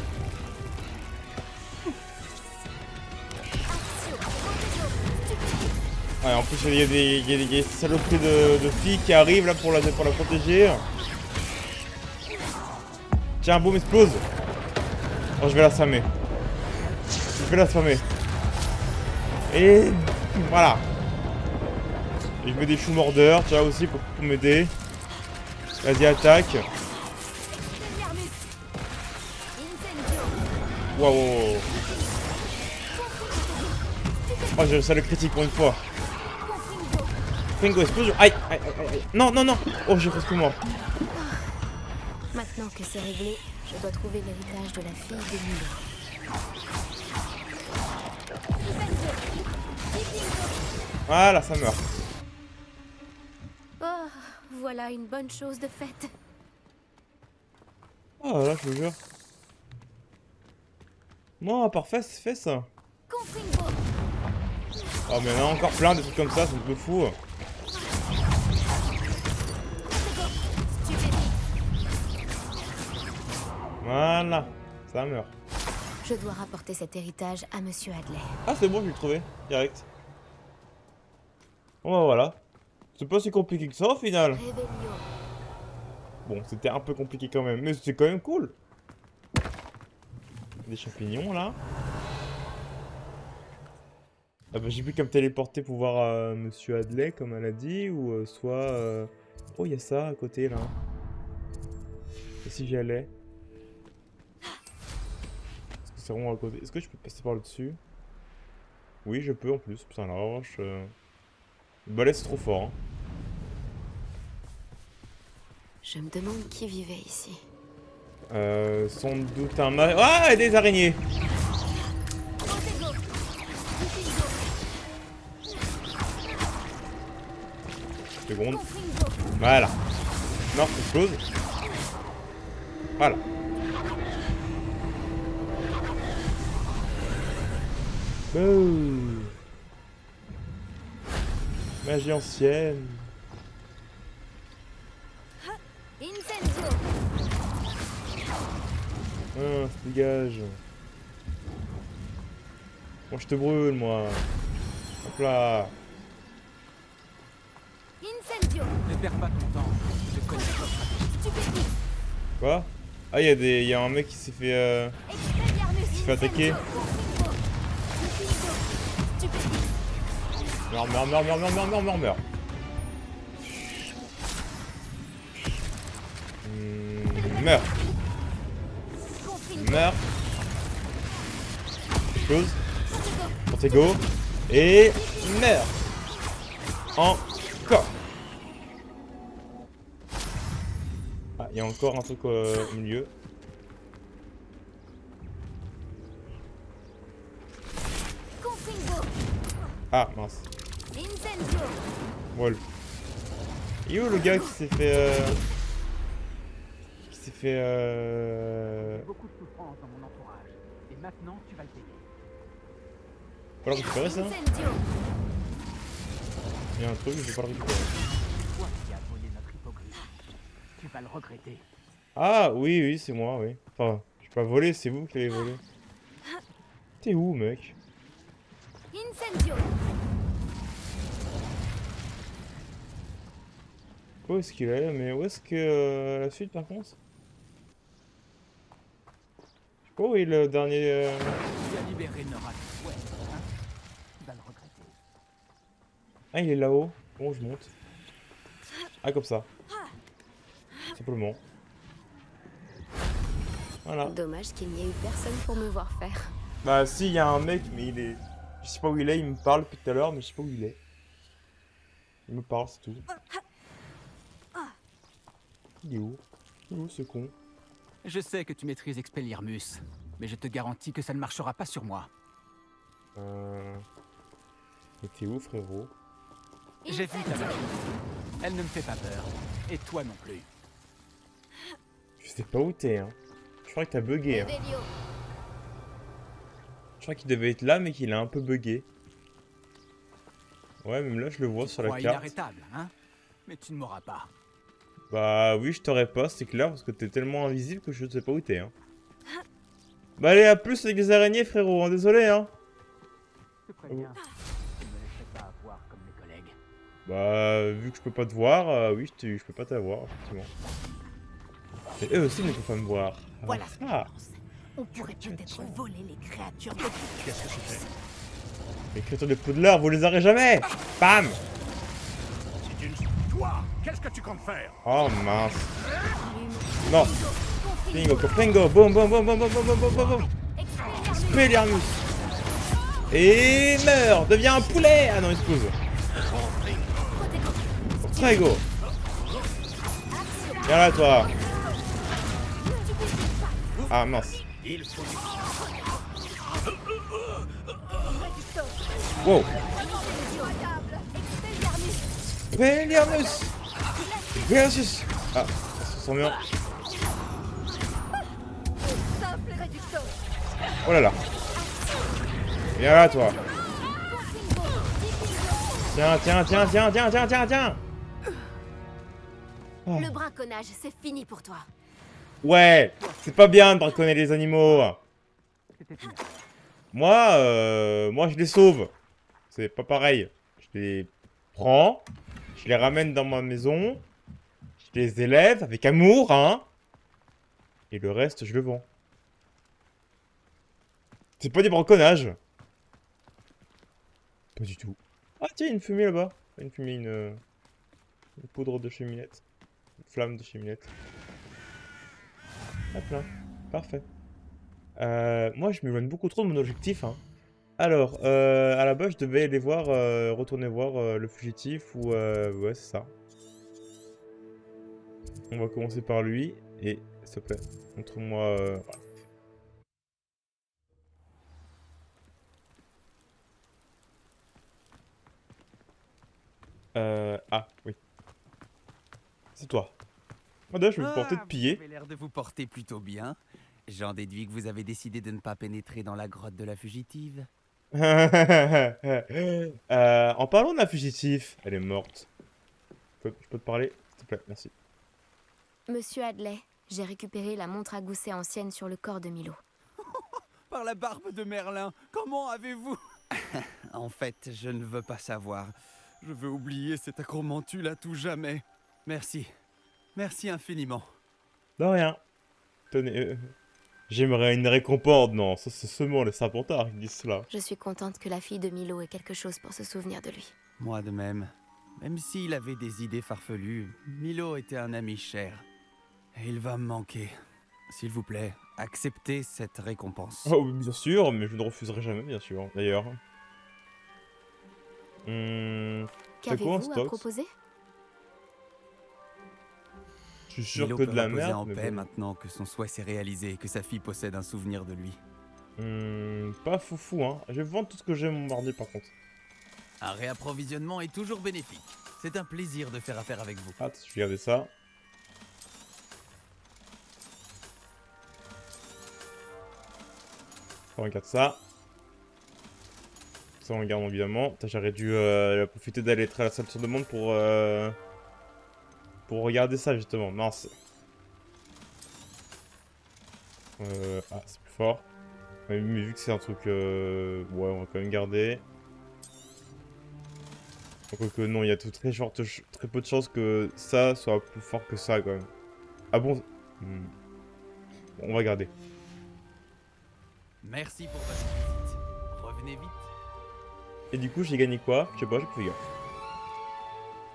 Ouais, en plus, il y a des saloperies de filles qui arrivent là pour la protéger. Tiens, boum, explose. Oh, je vais la spammer. Et voilà. Et je mets des choux mordeurs, tu vois, aussi pour m'aider. Vas-y, attaque. Waouh. Oh, j'ai réussi à le critique pour une fois. Pringo, explosion. Aïe, aïe, aïe, aïe. Non, non, non. Oh, j'ai presque mort. Maintenant que c'est réglé, je dois trouver l'héritage de la fille de Milo. Voilà, ça meurt. Oh, voilà une bonne chose de faite. Oh là, je vous jure. Non, parfait, c'est fait ça. Confringo. Oh, mais il y en a encore plein, des trucs comme ça, c'est un peu fou. Voilà, ça meurt. Je dois rapporter cet héritage à Monsieur Hadley. Ah, c'est bon, je l'ai trouvé, direct. Bon, bah voilà. C'est pas si compliqué que ça au final. Revelio. Bon, c'était un peu compliqué quand même, mais c'était quand même cool. Des champignons là. Ah bah j'ai plus qu'à me téléporter pour voir Monsieur Hadley comme elle a dit, ou soit... Oh, il y a ça à côté là. Et si j'y allais? Est-ce que c'est vraiment à côté? Est-ce que je peux passer par le dessus? Oui, je peux en plus. Putain, la roche... Le balai c'est trop fort. Hein. Je me demande qui vivait ici. Sans doute un ma... Ah, et des araignées! Seconde. Voilà. Non, explose. Voilà. Boum. Magie ancienne. Incendio. Ah, ça dégage. Moi, je te brûle, moi. Hop là. Incendio. Ne perds pas ton temps. Je connais votre stratégie. Stupéfique. Quoi? Ah, il y a un mec qui s'est fait attaquer. Meurs. Meurs. Meurs. Explose. Protego. Et meurs. Encore. Ah, il y a encore un truc au milieu. Ah, mince. Wall. Et où le gars qui s'est fait... Beaucoup de souffrance dans mon entourage. Et maintenant, tu vas le payer. Faut le récupérer ça? Il y a un truc, je vais pas le récupérer. C'est toi qui as volé notre hippogriffe. Tu vas le regretter. Ah, oui, c'est moi, oui. Enfin, je peux pas voler, c'est vous qui l'avez volé. T'es où, mec? Incendio. Où est-ce qu'il est? Mais où est-ce que la suite, par contre? Je sais pas où est le dernier... Tu as libéré Nora. Ouais, hein? Tu vas le regretter. Ah, il est là-haut. Bon, je monte. Ah, comme ça. Simplement. Voilà. Dommage qu'il n'y ait eu personne pour me voir faire. Bah, si, il y a un mec, mais il est... Je sais pas où il est, il me parle depuis tout à l'heure, mais je sais pas où il est. Il me parle, c'est tout. Il est où? Il est où, ce con? Je sais que tu maîtrises Expelliarmus, mais je te garantis que ça ne marchera pas sur moi. Mais t'es où, frérot? J'ai vu ta magie. Elle ne me fait pas peur. Et toi non plus. Je sais pas où t'es, hein. Je crois que t'as bugué, hein. Revelio. Je crois qu'il devait être là, mais qu'il a un peu bugué. Ouais, même là, je le vois sur la Crois carte. inarrêtable, hein? Mais tu ne m'auras pas. Bah oui, je t'aurais pas, c'est clair, parce que t'es tellement invisible que je ne sais pas où t'es, hein. Bah allez, à plus avec les araignées, frérot, hein. Désolé, hein. Je te préviens. Tu ne me laisserai pas avoir comme mes collègues. Bah, vu que je peux pas te voir, oui, je peux pas t'avoir, effectivement. Et eux aussi ne peuvent pas me voir. Voilà ce que Ah, je pense. On pourrait peut-être voler les créatures de qu'est-ce que c'était? Les créatures de Poudlard, vous les aurez jamais. Bam. Si tu ne... Toi, qu'est-ce que tu comptes faire? Oh mince. Non. Pingo, Pingo, boum, boum, boum, boum, boum, boum, boum, boum, boum. Expelliarmus. Et meurt, devient un poulet. Ah non, il explose. Prego. Viens là, toi. Ah, mince. Wow. Expelliarmus. Versus. Ah, ça se sent bien. Simple réducto. Oh là là. Viens là, toi. Tiens, tiens, tiens, tiens, tiens, tiens, tiens, tiens. Oh. Le braconnage, c'est fini pour toi. Ouais, c'est pas bien de braconner les animaux. Moi, je les sauve. C'est pas pareil. Je les prends, je les ramène dans ma maison, je les élève avec amour, hein. Et le reste, je le vends. C'est pas du braconnage. Pas du tout. Ah tiens, une fumée là-bas. Une fumée, une poudre de cheminette. Une flamme de cheminette. Hop là. Parfait. Moi, je m'éloigne beaucoup trop de mon objectif, hein. Alors, à la base, je devais aller voir, retourner voir le fugitif ou... ouais, c'est ça. On va commencer par lui. Et, s'il te plaît, montre-moi... Ah, oui. C'est toi. Ah, d'ailleurs, je vais me porter de piller. Vous avez l'air de vous porter plutôt bien. J'en déduis que vous avez décidé de ne pas pénétrer dans la grotte de la fugitive. En parlant de la fugitif, elle est morte. Je peux te parler, s'il te plaît, merci. Monsieur Hadley, j'ai récupéré la montre à gousset ancienne sur le corps de Milo. Par la barbe de Merlin, comment avez-vous... En fait, je ne veux pas savoir. Je veux oublier cet acromentule à tout jamais. Merci. Merci infiniment. De rien. Tenez, j'aimerais une récompense. Non, ça c'est seulement les Serpentards qui disent cela. Je suis contente que la fille de Milo ait quelque chose pour se souvenir de lui. Moi de même. Même s'il avait des idées farfelues, Milo était un ami cher. Et il va me manquer. S'il vous plaît, acceptez cette récompense. Oh, bien sûr, mais je ne refuserai jamais, bien sûr, d'ailleurs. Qu'avez-vous à proposer? Je suis sûr Milo que peut de la reposer merde, en mais paix bon. maintenant que son souhait s'est réalisé et que sa fille possède un souvenir de lui. Pas foufou, hein. Je vais vendre tout ce que j'ai mon mardi, par contre. Un réapprovisionnement est toujours bénéfique. C'est un plaisir de faire affaire avec vous. Ah, je vais garder ça. On regarde ça. Ça, on regarde évidemment. J'aurais dû profiter d'aller à la salle de demande pour regarder ça, justement. Mince. Ah, c'est plus fort. Mais vu que c'est un truc... ouais, on va quand même garder. Quoique non, il y a très peu de chances que ça soit plus fort que ça, quand même. Ah bon, bon, on va garder. Merci pour votre visite. Revenez vite. Et du coup, j'ai gagné quoi? Je sais pas, j'ai plus fait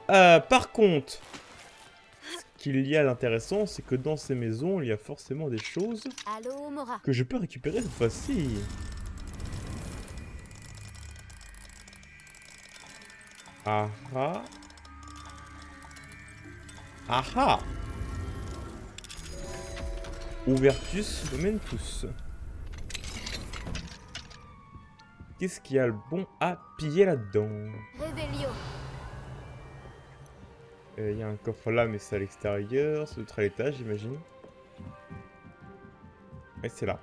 gaffe. Par contre, ce qu'il y a d'intéressant, c'est que dans ces maisons, il y a forcément des choses Allô, Mora. que je peux récupérer cette fois-ci. Ah ah. Ah ah. Ouvertus Momentus. Qu'est-ce qu'il y a le bon à piller là-dedans? Révélio. Il y a un coffre là, mais c'est à l'extérieur. C'est l'autre à l'étage, j'imagine. Et c'est là.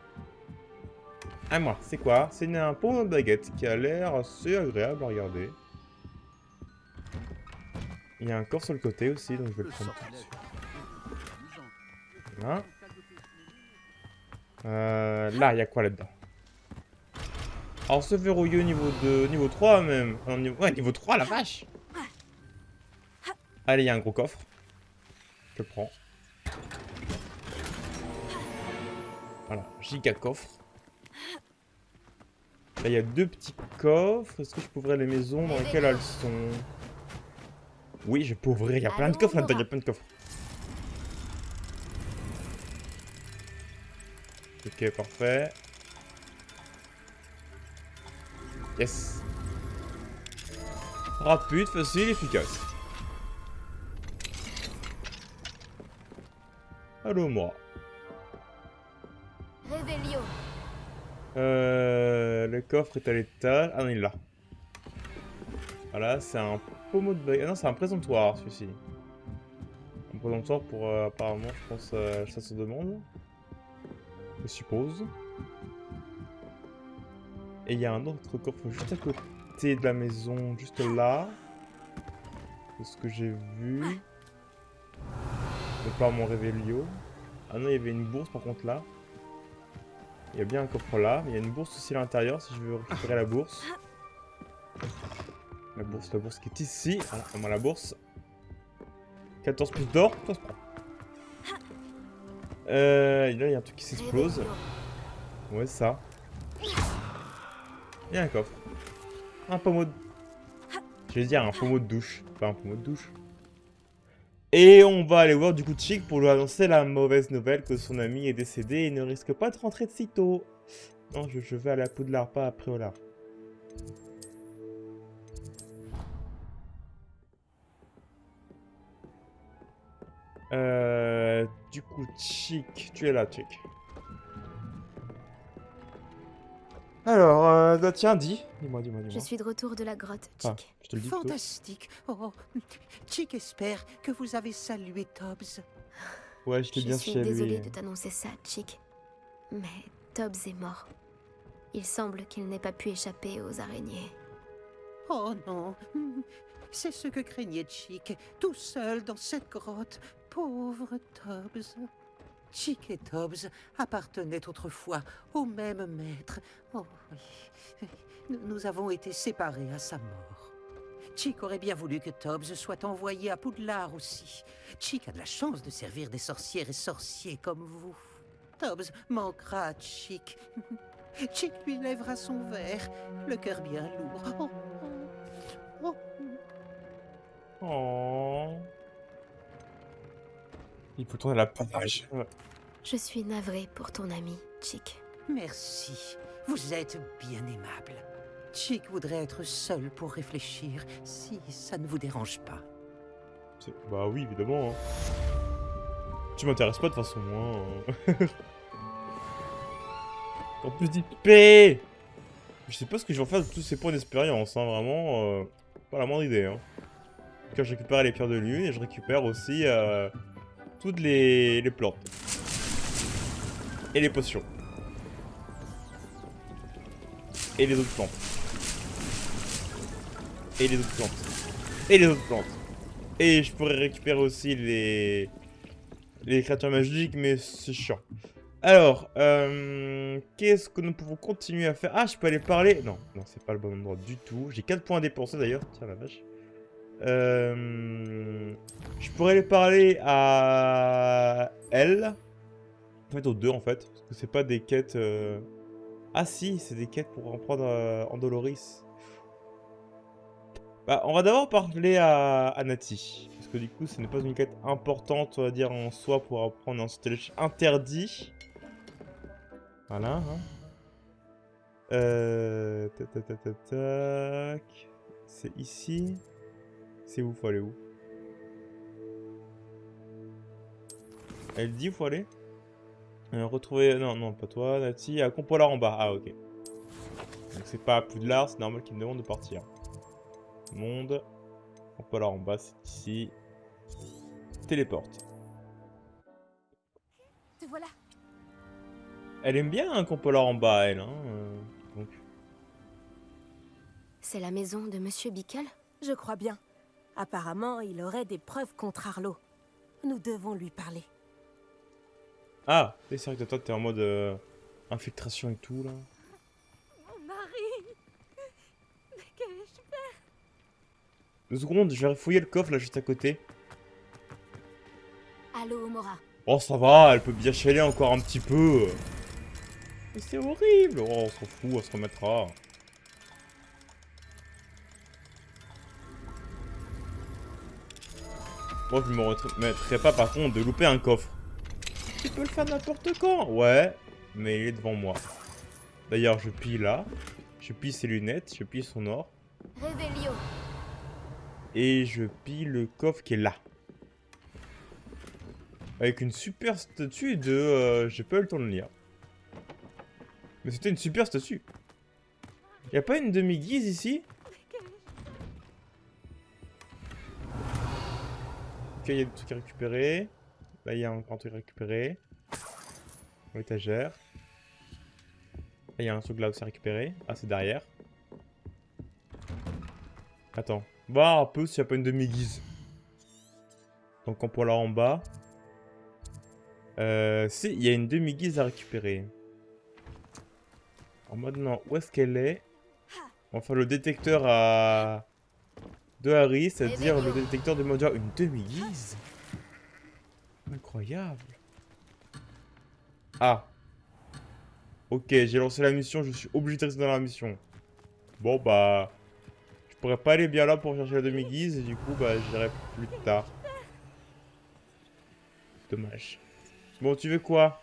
Ah, moi, c'est quoi? C'est un pot de baguette qui a l'air assez agréable à regarder. Il y a un corps sur le côté aussi, donc je vais le prendre tout de suite. Voilà. Là, il y a quoi là-dedans? Alors, ce verrouilleux niveau 2, niveau 3 même. Ouais, niveau 3, la vache! Allez, il y a un gros coffre. Je le prends. Voilà, giga coffre. Là, il y a deux petits coffres. Est-ce que je peux ouvrir les maisons dans lesquelles elles sont? Oui, je peux ouvrir. Il y a plein de coffres là-dedans. Il y a plein de coffres. Ok, parfait. Yes. Rapide, facile, efficace. Allô, moi. Réveillon. Le coffre est à l'étage. Ah non, il est là. Voilà, c'est un pommeau de baguette. Ah non, c'est un présentoir, celui-ci. Un présentoir pour, apparemment, je pense, chasse aux demandes. Je suppose. Et il y a un autre coffre juste à côté de la maison, juste là. C'est ce que j'ai vu. Mais pas mon réveillon. Ah non, il y avait une bourse par contre là. Il y a bien un coffre là. Il y a une bourse aussi à l'intérieur si je veux récupérer la bourse. La bourse qui est ici. Voilà, comment la bourse. 14 plus d'or, ça se prend. Là, il y a un truc qui s'explose. Ouais, ça. Il y a un coffre. Un pommeau de... Je vais dire un pommeau de douche. Pas un pommeau de douche. Et on va aller voir du coup Chick pour lui annoncer la mauvaise nouvelle que son ami est décédé et ne risque pas de rentrer de sitôt. Non, je vais aller à Poudlard, pas à Préolard. Du coup, Chick, tu es là, Chick. Alors, bah, tiens, dis-moi. Je suis de retour de la grotte, Ah, Chick. je te le dis plutôt. Fantastique. Oh, Chick espère que vous avez salué Tobbs. Ouais, je t'ai bien Je suis chez désolée lui. de t'annoncer ça, Chick. Mais Tobbs est mort. Il semble qu'il n'ait pas pu échapper aux araignées. Oh non, c'est ce que craignait Chick, tout seul dans cette grotte. Pauvre Tobbs. Chick et Tobbs appartenaient autrefois au même maître. Oh oui, nous avons été séparés à sa mort. Chick aurait bien voulu que Tobbs soit envoyé à Poudlard aussi. Chick a de la chance de servir des sorcières et sorciers comme vous. Tobbs manquera à Chick. Chick lui lèvera son verre, le cœur bien lourd. Oh, oh, oh. Oh. Il faut tourner la page. Ouais. Je suis navrée pour ton ami, Chick. Merci, vous êtes bien aimable. Chick voudrait être seul pour réfléchir, si ça ne vous dérange pas. Bah oui, évidemment. Hein. Tu m'intéresses pas de toute façon, moi. En plus d'XP. Je sais pas ce que je vais en faire de tous ces points d'expérience, hein, vraiment. Pas la moindre idée. Hein. Quand je récupère les pierres de lune et je récupère aussi toutes les plantes. Et les potions. Et les autres plantes. Et les autres plantes. Et les autres plantes. Et je pourrais récupérer aussi les créatures magiques, mais c'est chiant. Alors, qu'est-ce que nous pouvons continuer à faire? Ah, je peux aller parler... Non, c'est pas le bon endroit du tout. J'ai 4 points à dépenser d'ailleurs. Tiens, la vache. Je pourrais aller parler à elle. En fait, aux deux, en fait. Parce que c'est pas des quêtes... Ah si, c'est des quêtes pour reprendre Andoloris. Bah, on va d'abord parler à Nati. Parce que du coup, ce n'est pas une quête importante, on va dire, en soi pour apprendre un sortilège interdit. Voilà. Hein. Tac. C'est ici. C'est où? Faut aller où? Elle dit où faut aller? Retrouver... Non, pas toi, Nati. À Compolar en bas. Ah, ok. Donc c'est pas à Poudlard, c'est normal qu'il me demande de partir. Monde. Compolar en bas, c'est ici. Téléporte. Te voilà. Elle aime bien un Compolar en bas, elle. Hein, donc. C'est la maison de Monsieur Bickle? Je crois bien. Apparemment, il aurait des preuves contre Arlo. Nous devons lui parler. Ah, c'est vrai que toi, t'es en mode infiltration et tout, là. Mon mari. Mais qu'ai-je fait? 2 secondes, je vais fouiller le coffre, là, juste à côté. Allô, Mora. Oh, ça va, elle peut bien chialer encore un petit peu. Mais c'est horrible. Oh, on s'en fout, on se remettra. Moi, je me remettrai pas, par contre, de louper un coffre. Tu peux le faire n'importe quand. Ouais, mais il est devant moi. D'ailleurs, je pille là. Je pille ses lunettes, je pille son or. Réveillon. Et je pille le coffre qui est là. Avec une super statue de... j'ai pas eu le temps de lire. Mais c'était une super statue. Y a pas une demi-guise ici? Ok, il y a des trucs à récupérer. Là, il y a encore un truc à récupérer. Dans l'étagère. Là, il y a un truc là aussi à récupérer. Ah, c'est derrière. Attends. Voir un peu s'il n'y a pas une demi-guise. Donc, on peut là en bas. Si, il y a une demi-guise à récupérer. Alors maintenant, où est-ce qu'elle est? Enfin, le détecteur de Harry, c'est-à-dire le détecteur de Modia. Une demi-guise? Incroyable. Ah. Ok, j'ai lancé la mission, je suis obligé de rester dans la mission. Bon, bah... Je pourrais pas aller bien là pour chercher la demi-guise, et du coup, bah, j'irai plus tard. Dommage. Bon, tu veux quoi?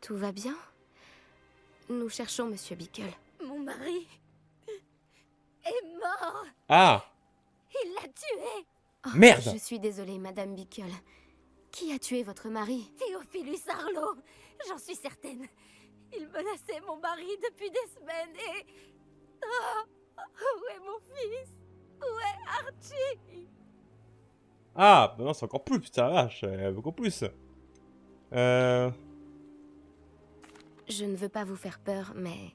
Tout va bien? Nous cherchons Monsieur Bickle. Mon mari est mort. Ah! Il l'a tué. Oh, Merde! Je suis désolée, Madame Bickle. Qui a tué votre mari? Théophilus Harlow. J'en suis certaine. Il menaçait mon mari depuis des semaines et... Oh, où est mon fils? Où est Archie? Ah! Bah non, c'est encore plus, putain, vache, beaucoup plus. Je ne veux pas vous faire peur, mais...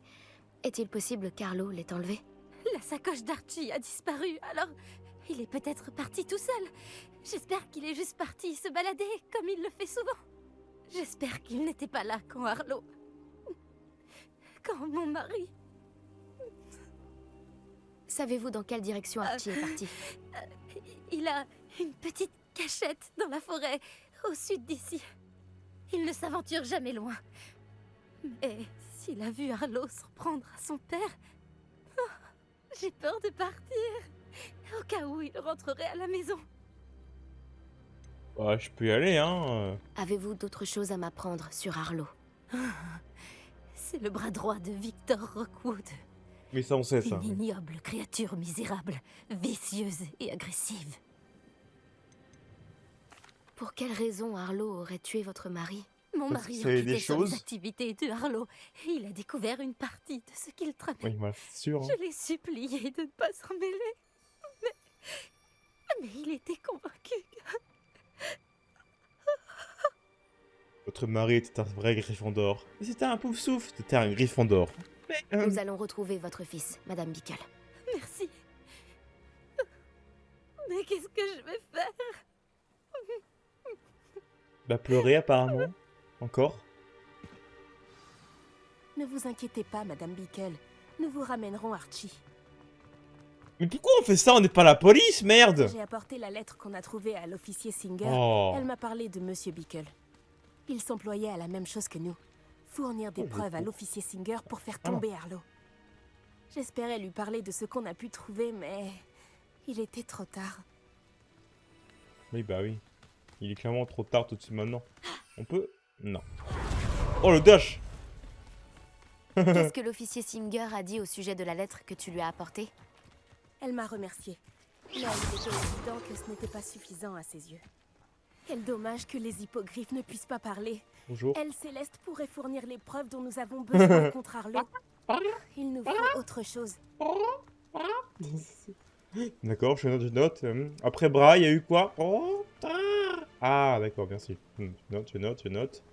Est-il possible qu'Arlo l'ait enlevé? La sacoche d'Archie a disparu, alors il est peut-être parti tout seul. J'espère qu'il est juste parti se balader, comme il le fait souvent. J'espère qu'il n'était pas là quand Harlow... Quand mon mari... Savez-vous dans quelle direction Archie est parti? Il a une petite cachette dans la forêt, au sud d'ici. Il ne s'aventure jamais loin. Mais s'il a vu Harlow s'en prendre à son père... oh, j'ai peur de partir, au cas où il rentrerait à la maison. Bah, je peux y aller, hein. Avez-vous d'autres choses à m'apprendre sur Harlow? C'est le bras droit de Victor Rockwood. Mais ça, on sait, ça. Une ignoble créature misérable, vicieuse et agressive. Pour quelle raison Harlow aurait tué votre mari? Mon Parce que mari c'est des enquêtait sur les choses. activités de Harlow et il a découvert une partie de ce qu'il tramait. Oui, bah, c'est sûr. Hein. Je l'ai supplié de ne pas s'en mêler. Mais il était convaincu. Votre mari était un vrai Gryffondor. Mais c'était un pouf souffle, c'était un Gryffondor. Mais, Nous allons retrouver votre fils, Madame Bickle. Merci. Mais qu'est-ce que je vais faire? Bah, pleurer, apparemment. Encore. Ne vous inquiétez pas, Madame Bickle. Nous vous ramènerons Archie. Mais pourquoi on fait ça? On n'est pas la police, merde! J'ai apporté la lettre qu'on a trouvée à l'officier Singer. Oh. Elle m'a parlé de Monsieur Bickle. Il s'employait à la même chose que nous. Fournir des preuves à l'officier Singer pour faire tomber Harlow. J'espérais lui parler de ce qu'on a pu trouver, mais... il était trop tard. Oui, bah oui. Il est clairement trop tard tout de suite maintenant. On peut? Non. Oh, le dash! Qu'est-ce que l'officier Singer a dit au sujet de la lettre que tu lui as apportée? Elle m'a remercié. Mais il était évident que ce n'était pas suffisant à ses yeux. Quel dommage que les hippogriffes ne puissent pas parler. Bonjour. Elle, Céleste, pourrait fournir les preuves dont nous avons besoin contre Harlow. Il nous faut autre chose. D'accord, je note. Après bras, il y a eu quoi? Oh, ah, d'accord, merci. Je note.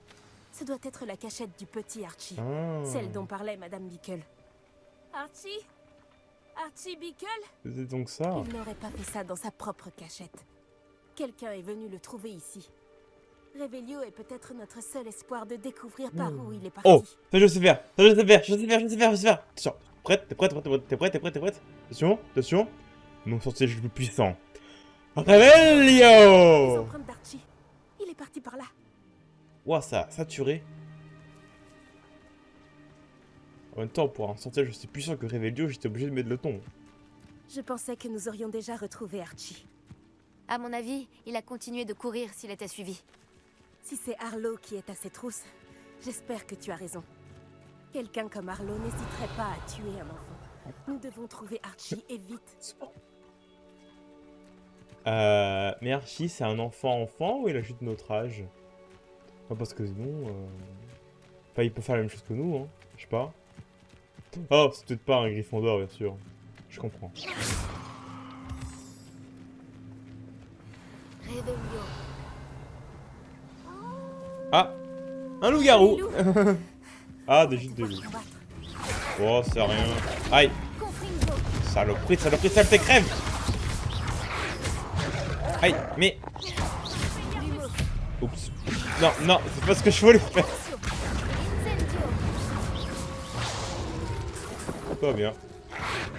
Ce doit être la cachette du petit Archie. Ah. Celle dont parlait Madame Bickle. Archie? Archie Bickle? C'était donc ça. Il n'aurait pas fait ça dans sa propre cachette. Quelqu'un est venu le trouver ici. Revelio est peut-être notre seul espoir de découvrir par où il est parti. Oh, ça je sais faire. Attention, t'es prête? Attention. Mon sortilège le plus puissant. Les Revelio! empreintes d'Archie. Il est parti par là. Ouah, ça a saturé. En même temps, pour un sortilège aussi puissant que Revelio, j'étais obligé de mettre le ton. Je pensais que nous aurions déjà retrouvé Archie. À mon avis, il a continué de courir s'il était suivi. Si c'est Harlow qui est à ses trousses, j'espère que tu as raison. Quelqu'un comme Harlow n'hésiterait pas à tuer un enfant. Nous devons trouver Archie et vite. Mais Archie, c'est un enfant ou il a juste notre âge? Enfin, parce que sinon... Enfin, il peut faire la même chose que nous, hein. Je sais pas. Oh, c'est peut-être pas un Gryffondor, bien sûr. Je comprends. Réveillon. Ah! Un loup-garou! Ah, des gîtes de loup. Oh, c'est rien. Aïe! Saloperie, saloperie, saleté, crève! Aïe, mais... Oups. Non, non, c'est pas ce que je voulais faire. Pas bien.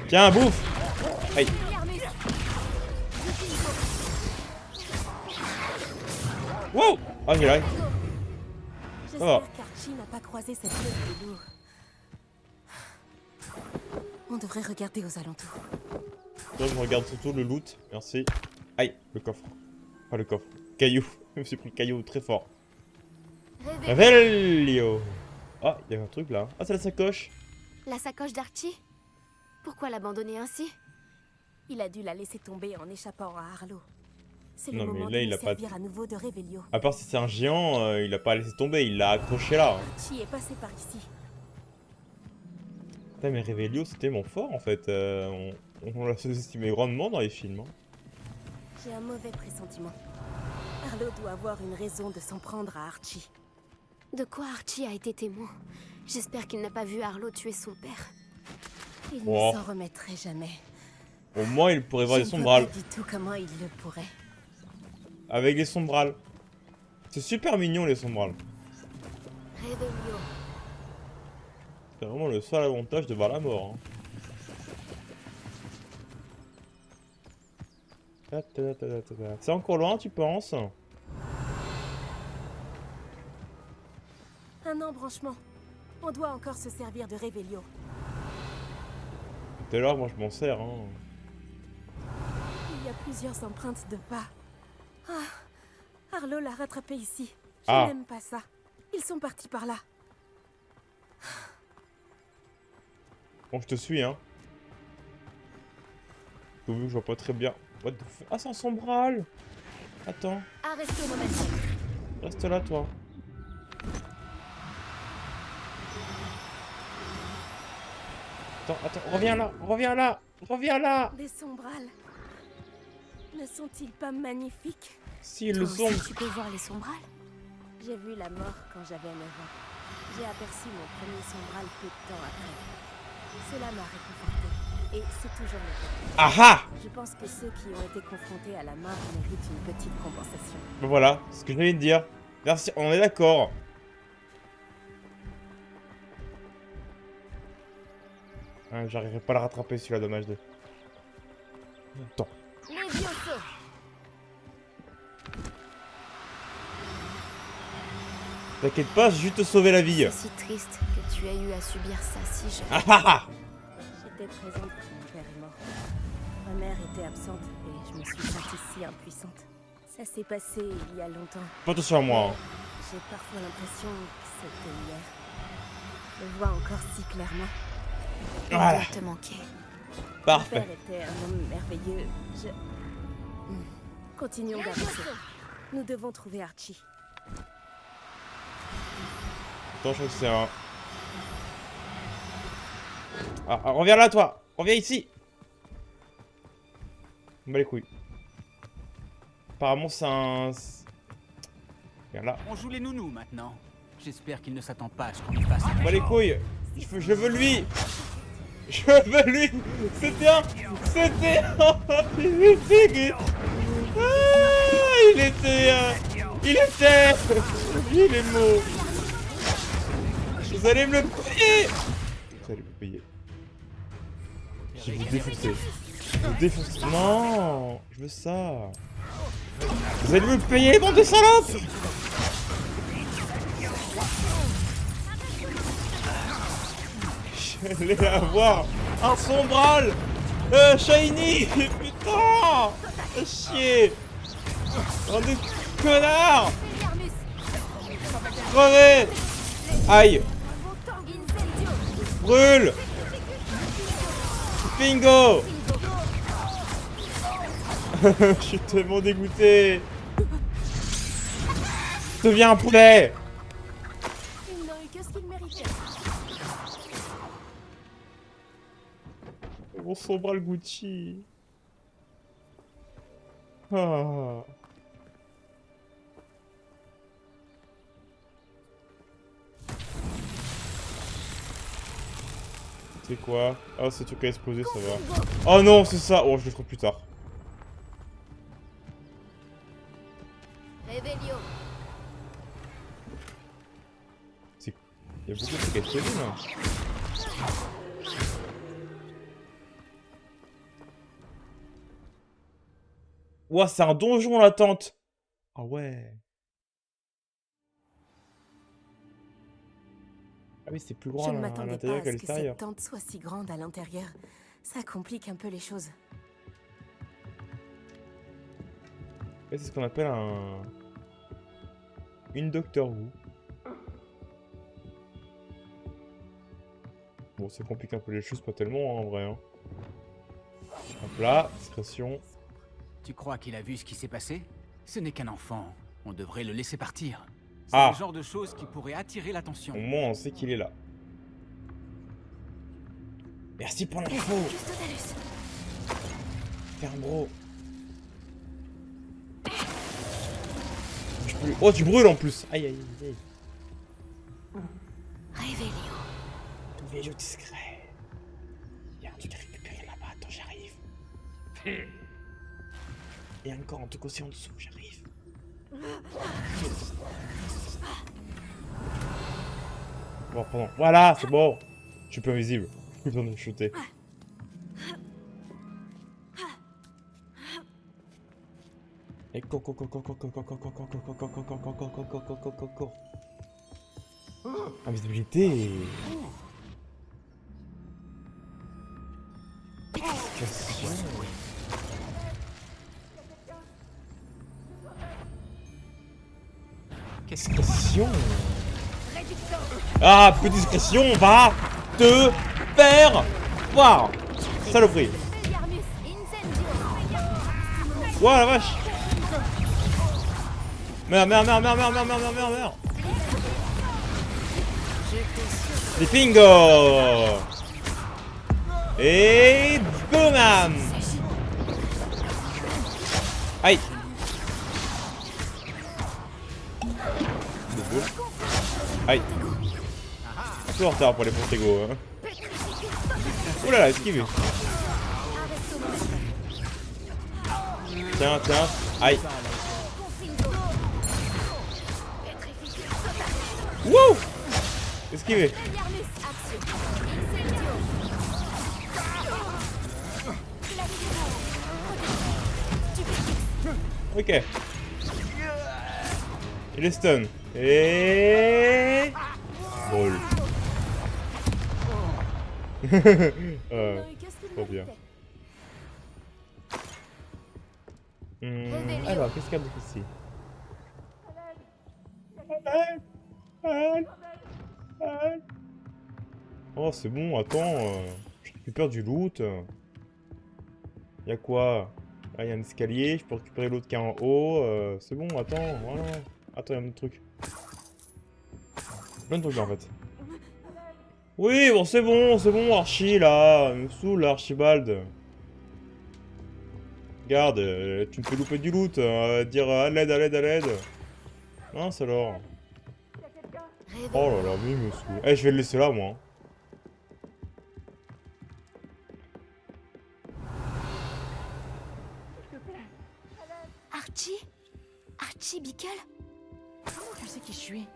Tiens, bouffe! Aïe. Wow! Ah, j'ai l'air. J'espère qu'Archie n'a pas croisé cette chose de lourd. On devrait regarder aux alentours. Là, je regarde surtout le loot. Merci. Aïe, le coffre. Pas le coffre. Caillou. Je me suis pris le caillou très fort. Réveillon. Ah, il y a un truc là. Ah, c'est la sacoche. La sacoche d'Archie? Pourquoi l'abandonner ainsi? Il a dû la laisser tomber en échappant à Harlow. C'est le Non, mais moment là, de il lui a pas servir à nouveau de Réveillon. À part si c'est un géant, il a pas laissé tomber. Il l'a accroché là. Archie est passé par ici. Putain, mais Réveillon, c'était mon fort en fait. On l'a sous-estimé grandement dans les films. Hein. J'ai un mauvais pressentiment. Harlow doit avoir une raison de s'en prendre à Archie. De quoi Archie a été témoin? J'espère qu'il n'a pas vu Harlow tuer son père. Il Oh. ne s'en remettrait jamais. Au moins, il pourrait voir Je les ne vois sombrales. pas du tout comment il le pourrait. Avec les sombrales. C'est super mignon les sombrales. Réveillon. C'est vraiment le seul avantage de voir la mort. Hein. C'est encore loin, tu penses? Un embranchement. On doit encore se servir de Réveillon. Tout à l'heure, moi je m'en sers. Hein. Il y a plusieurs empreintes de pas. Ah, Harlow l'a rattrapé ici. Je Ah. n'aime pas ça. Ils sont partis par là. Bon, je te suis, hein. Vu que je vois pas très bien. What the fuck? Ah, c'est un sombral! Attends, Arrêtez au momentum. reste là, toi. Attends, reviens là, reviens là, reviens là! Des sombrales. Ne sont-ils pas magnifiques? Si, Toi le aussi, sombre. tu peux voir les sombrales? J'ai vu la mort quand j'avais 9 ans. J'ai aperçu mon premier sombral peu de temps après. Cela m'a réconforté. Et c'est toujours le cas. Ah ah! Je pense que ceux qui ont été confrontés à la mort méritent une petite compensation. Ben voilà, c'est ce que je viens de dire. Merci, on est d'accord. Ah, j'arriverai pas à le rattraper celui-là, dommage de. Attends. Levioso. T'inquiète pas, j'ai juste te sauver la vie. C'est si triste que tu aies eu à subir ça si jeune. Ah ah ah! J'étais présente quand mon père est mort. Ma mère était absente et je me suis sentie si impuissante. Ça s'est passé il y a longtemps. Pas attention à moi. Hein. J'ai parfois l'impression que c'était hier. Je le vois encore si clairement. Il Voilà. doit te manquer. Mon Parfait. père était un homme merveilleux. Continuons d'avancer. Nous devons trouver Archie. Attends, je crois que c'est un. Ah, reviens là, toi! Reviens ici! On bat les couilles. Apparemment, c'est un. Viens là. On joue les nounous maintenant. J'espère qu'il ne s'attend pas à ce qu'on lui fasse. On bat les couilles! Je veux lui! Je veux lui! C'était un. C'était un. Il était. Ah, il était. Il était. Il est mort. Vous allez me le payer! Vous allez me payer. Je vais vous défoncer. Je vais vous défoncer. Non! Je veux ça. Vous allez me le payer, bande de salopes! Je vais avoir un sombral! Shiny! Putain! Chier! Bande de connards! Crevez! Aïe! Brûle! Bingo! Je suis tellement dégoûté. Deviens un poulet. Il n'a eu que ce qu'il méritait. Mon sombre le Gucci. Ah. C'est quoi? Ah, c'est le truc qui a explosé, ça va. Oh non, c'est ça. Oh, je le ferai plus tard. Réveillon. Il y a beaucoup de trucs à exploser, là. Ouah, c'est un donjon, la tente. Ah ouais. Ah oui, c'est plus grand Je ne à m'attendais pas l'intérieur à qu'à ce que l'extérieur. cette tente soit si grande à l'intérieur. Ça complique un peu les choses. Ouais, c'est ce qu'on appelle une Doctor Who. Bon, ça complique un peu les choses, pas tellement, hein, en vrai. Hein. Hop là, discrétion. Tu crois qu'il a vu ce qui s'est passé? Ce n'est qu'un enfant. On devrait le laisser partir. C'est Ah. le genre de choses qui pourrait attirer l'attention. Au moins, on sait qu'il est là. Merci pour l'info. Ferme, bro. Oh, tu brûles en plus. Aïe, aïe, aïe. Réveillon. Réveillon discret. Il y a un truc à récupérer là-bas. Attends, j'arrive. Il y a encore un truc aussi en dessous. J'arrive. Bon, pardon. Voilà, c'est bon. Je suis plus invisible. Plus besoin de me shooter. Et coco. Invisibilité. Discrétion. Ah, peu de discrétion, on va te faire voir. Saloperie. Ouah la vache. Meurs. Des pingos. Et boum. Aïe. Aïe. Tout en retard pour les Pontego. Hein. Oulala, esquivé. Tiens. Aïe. Wouh. Esquivé. Ok. Il est stun. Et... Roll. Trop bien. Alors, qu'est-ce qu'il y a d'autre ici? Oh, c'est bon, attends. Je récupère du loot. Y'a quoi? Ah, y'a un escalier, je peux récupérer l'autre qui est en haut. C'est bon, attends, voilà. Attends, y'a un autre truc. Plein de trucs en fait. Oui, bon, c'est bon, Archie, là. Il me saoule, Archibald. Regarde, tu me fais louper du loot. Dire à l'aide. Mince alors. Oh là là, mais il me saoule. Eh, je vais le laisser là, moi. Archie Bickle? Comment tu sais qui je suis?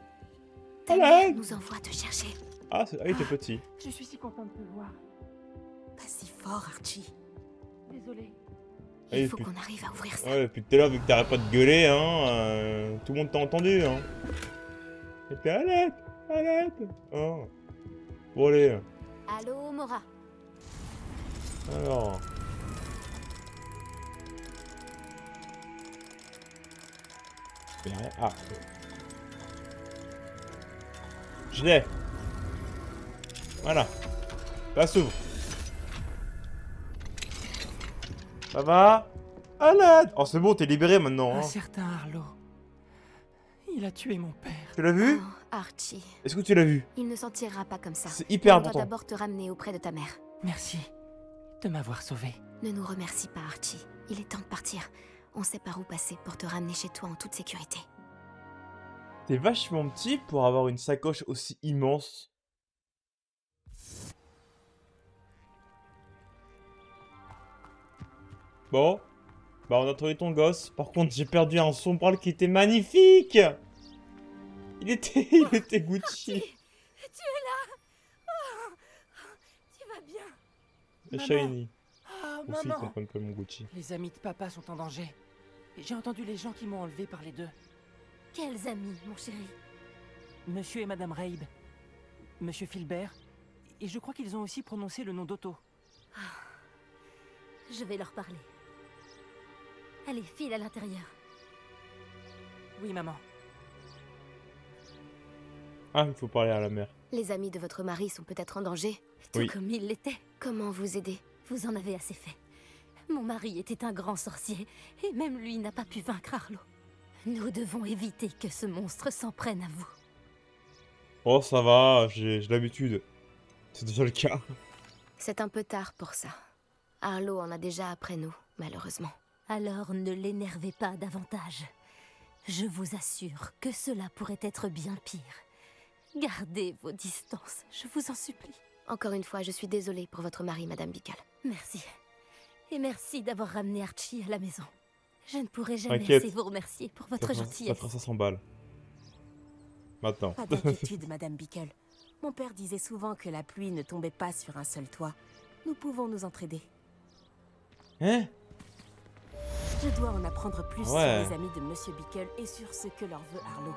Ta mère nous envoie te chercher. Ah, il était petit. Je suis si contente de te voir. Pas si fort, Archie. Désolée. Il faut qu'on arrive à ouvrir ça. Ouais, depuis tout à l'heure, vu que t'arrêtes pas de gueuler, hein, tout le monde t'a entendu, hein. Et puis, Alette. Oh. Bon, allez. Allô, Mora. Alors. Il y a rien. Ah. Je l'ai. Voilà. Ça s'ouvre. Ça va? À l'aide! Oh, c'est bon, t'es libéré maintenant. Un Hein. certain Harlow. Il a tué mon père. Tu l'as vu? Oh, Archie, Est-ce que tu l'as vu? il ne s'en tirera pas comme ça. C'est hyper On doit important. d'abord te ramener auprès de ta mère. Merci de m'avoir sauvé. Ne nous remercie pas, Archie. Il est temps de partir. On sait par où passer pour te ramener chez toi en toute sécurité. T'es vachement petit pour avoir une sacoche aussi immense. Bon. Bah on a trouvé ton gosse. Par contre j'ai perdu un sombrel qui était magnifique. Il était Gucci. Tu es là. Oh, tu vas bien. Et Maman. shiny. Ah, Aussi ils maman. comprennent pas mon Gucci. Les amis de papa sont en danger. Et j'ai entendu les gens qui m'ont enlevé parler d'eux. Quels amis, mon chéri? Monsieur et Madame Reib. Monsieur Filbert. Et je crois qu'ils ont aussi prononcé le nom d'Otto. Je vais leur parler. Allez, file à l'intérieur. Oui, maman. Ah, il faut parler à la mère. Les amis de votre mari sont peut-être en danger. Tout Oui. comme il l'était. Comment vous aider? Vous en avez assez fait. Mon mari était un grand sorcier, et même lui n'a pas pu vaincre Harlow. Nous devons éviter que ce monstre s'en prenne à vous. Oh ça va, j'ai l'habitude. C'est déjà le cas. C'est un peu tard pour ça. Harlow en a déjà après nous, malheureusement. Alors ne l'énervez pas davantage. Je vous assure que cela pourrait être bien pire. Gardez vos distances, je vous en supplie. Encore une fois, je suis désolée pour votre mari, Madame Bickle. Merci. Et merci d'avoir ramené Archie à la maison. Je ne pourrai jamais T'inquiète. assez vous remercier pour Ça votre fera- Ça gentillesse. fera 500 balles. Maintenant. Pas d'inquiétude, Madame Bickle. Mon père disait souvent que la pluie ne tombait pas sur un seul toit. Nous pouvons nous entraider. Hein? Je dois en apprendre plus Ouais. sur les amis de Monsieur Bickle et sur ce que leur veut Harlow.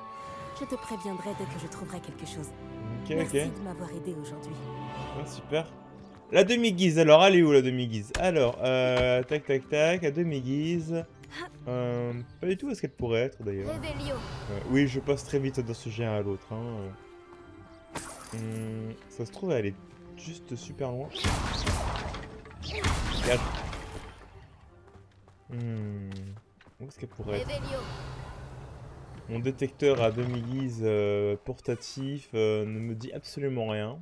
Je te préviendrai dès que je trouverai quelque chose. Ok, Merci ok. de m'avoir aidé aujourd'hui. Ouais, super. La demi-guise, alors, elle est où la demi-guise? Alors, tac, tac, tac, la demi-guise. Pas du tout où est-ce qu'elle pourrait être d'ailleurs. Révélio. Oui, je passe très vite d'un sujet à l'autre. Hein. Ça se trouve, elle est juste super loin. Regarde. Où est-ce qu'elle pourrait être? Révélio. Mon détecteur à demi-guise portatif ne me dit absolument rien.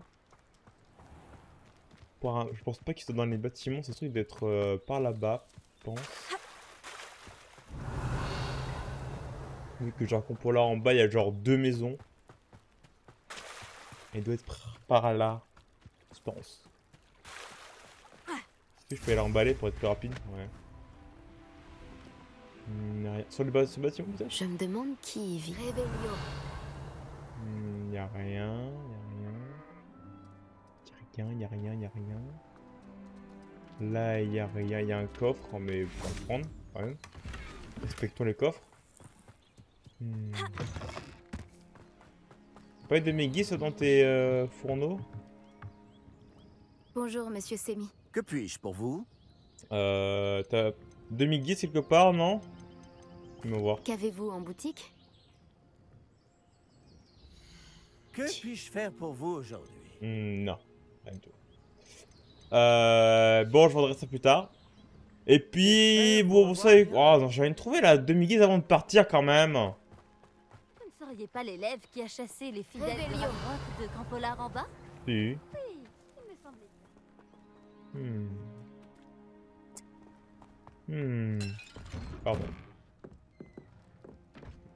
Je pense pas qu'il soit dans les bâtiments, ça se trouve il doit être par là-bas, je pense. Vu que genre pour là en bas il y a genre 2 maisons. Et il doit être par là, je pense. Est-ce que je peux aller l'emballer pour être plus rapide? Ouais. Y a rien. Sur le ce bâtiment peut-être? Je me demande qui y vit. Révélio. Y a rien, y a rien. Là, y a rien, y a un coffre, mais faut en prendre, quand même. Respectons les coffres. Pas de demi-guise dans tes fourneaux? Bonjour, Monsieur Semi. Que puis-je pour vous? T'as demi-guise quelque part, non? Fais-moi voir. Qu'avez-vous en boutique? Que puis-je faire pour vous aujourd'hui? Non, rien du tout. Bon, je vendrai ça plus tard. Et puis, bon, vous savez... Oh, non, j'ai envie de trouver la demi-guise avant de partir, quand même. Vous ne seriez pas l'élève qui a chassé les fidèles de la grotte de Grand Pollard en bas? Si. Oui, il me semblait bien. Pardon.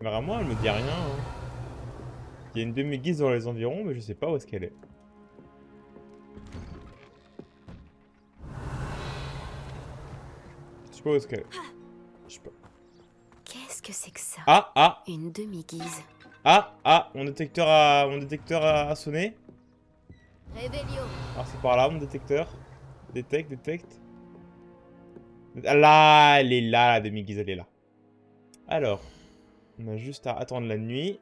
Vraiment, elle me dit rien. Hein. Il y a une demi-guise dans les environs, mais je sais pas où est-ce qu'elle est. Je sais pas où est-ce qu'elle est. Je sais pas. Qu'est-ce que c'est que ça? Ah! Une demi-guise. Ah! Mon détecteur a sonné. Révélio. Ah, c'est par là, mon détecteur. Détecte. Ah, là, elle est là, la demi-guise, elle est là. Alors, on a juste à attendre la nuit.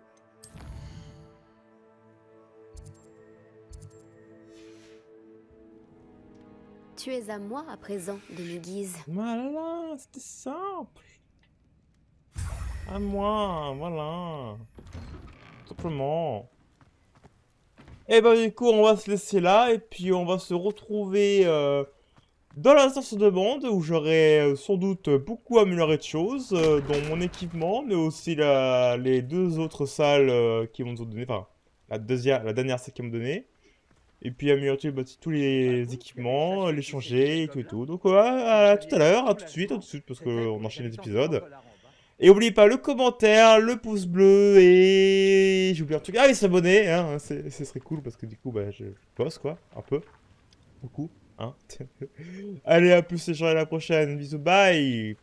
Tu es à moi à présent, demi-guise. Voilà, c'était simple. À moi, voilà. Tout simplement. Et bah du coup, on va se laisser là et puis on va se retrouver dans l'instance de monde où j'aurai sans doute beaucoup amélioré de choses, dont mon équipement, mais aussi les deux autres salles qui m'ont donné, enfin la dernière salle qu'ils m'ont donné. Et puis améliorer tous les équipements, les changer et tout et tout. Donc voilà, à tout à l'heure, à tout de suite, parce qu'on enchaîne les épisodes. Et n'oubliez pas le commentaire, le pouce bleu et... J'ai oublié un truc. Ah oui, s'abonner, hein, ce serait cool parce que du coup, bah, je bosse quoi, un peu. Beaucoup, hein. Allez, à plus, les gens, à la prochaine. Bisous, bye.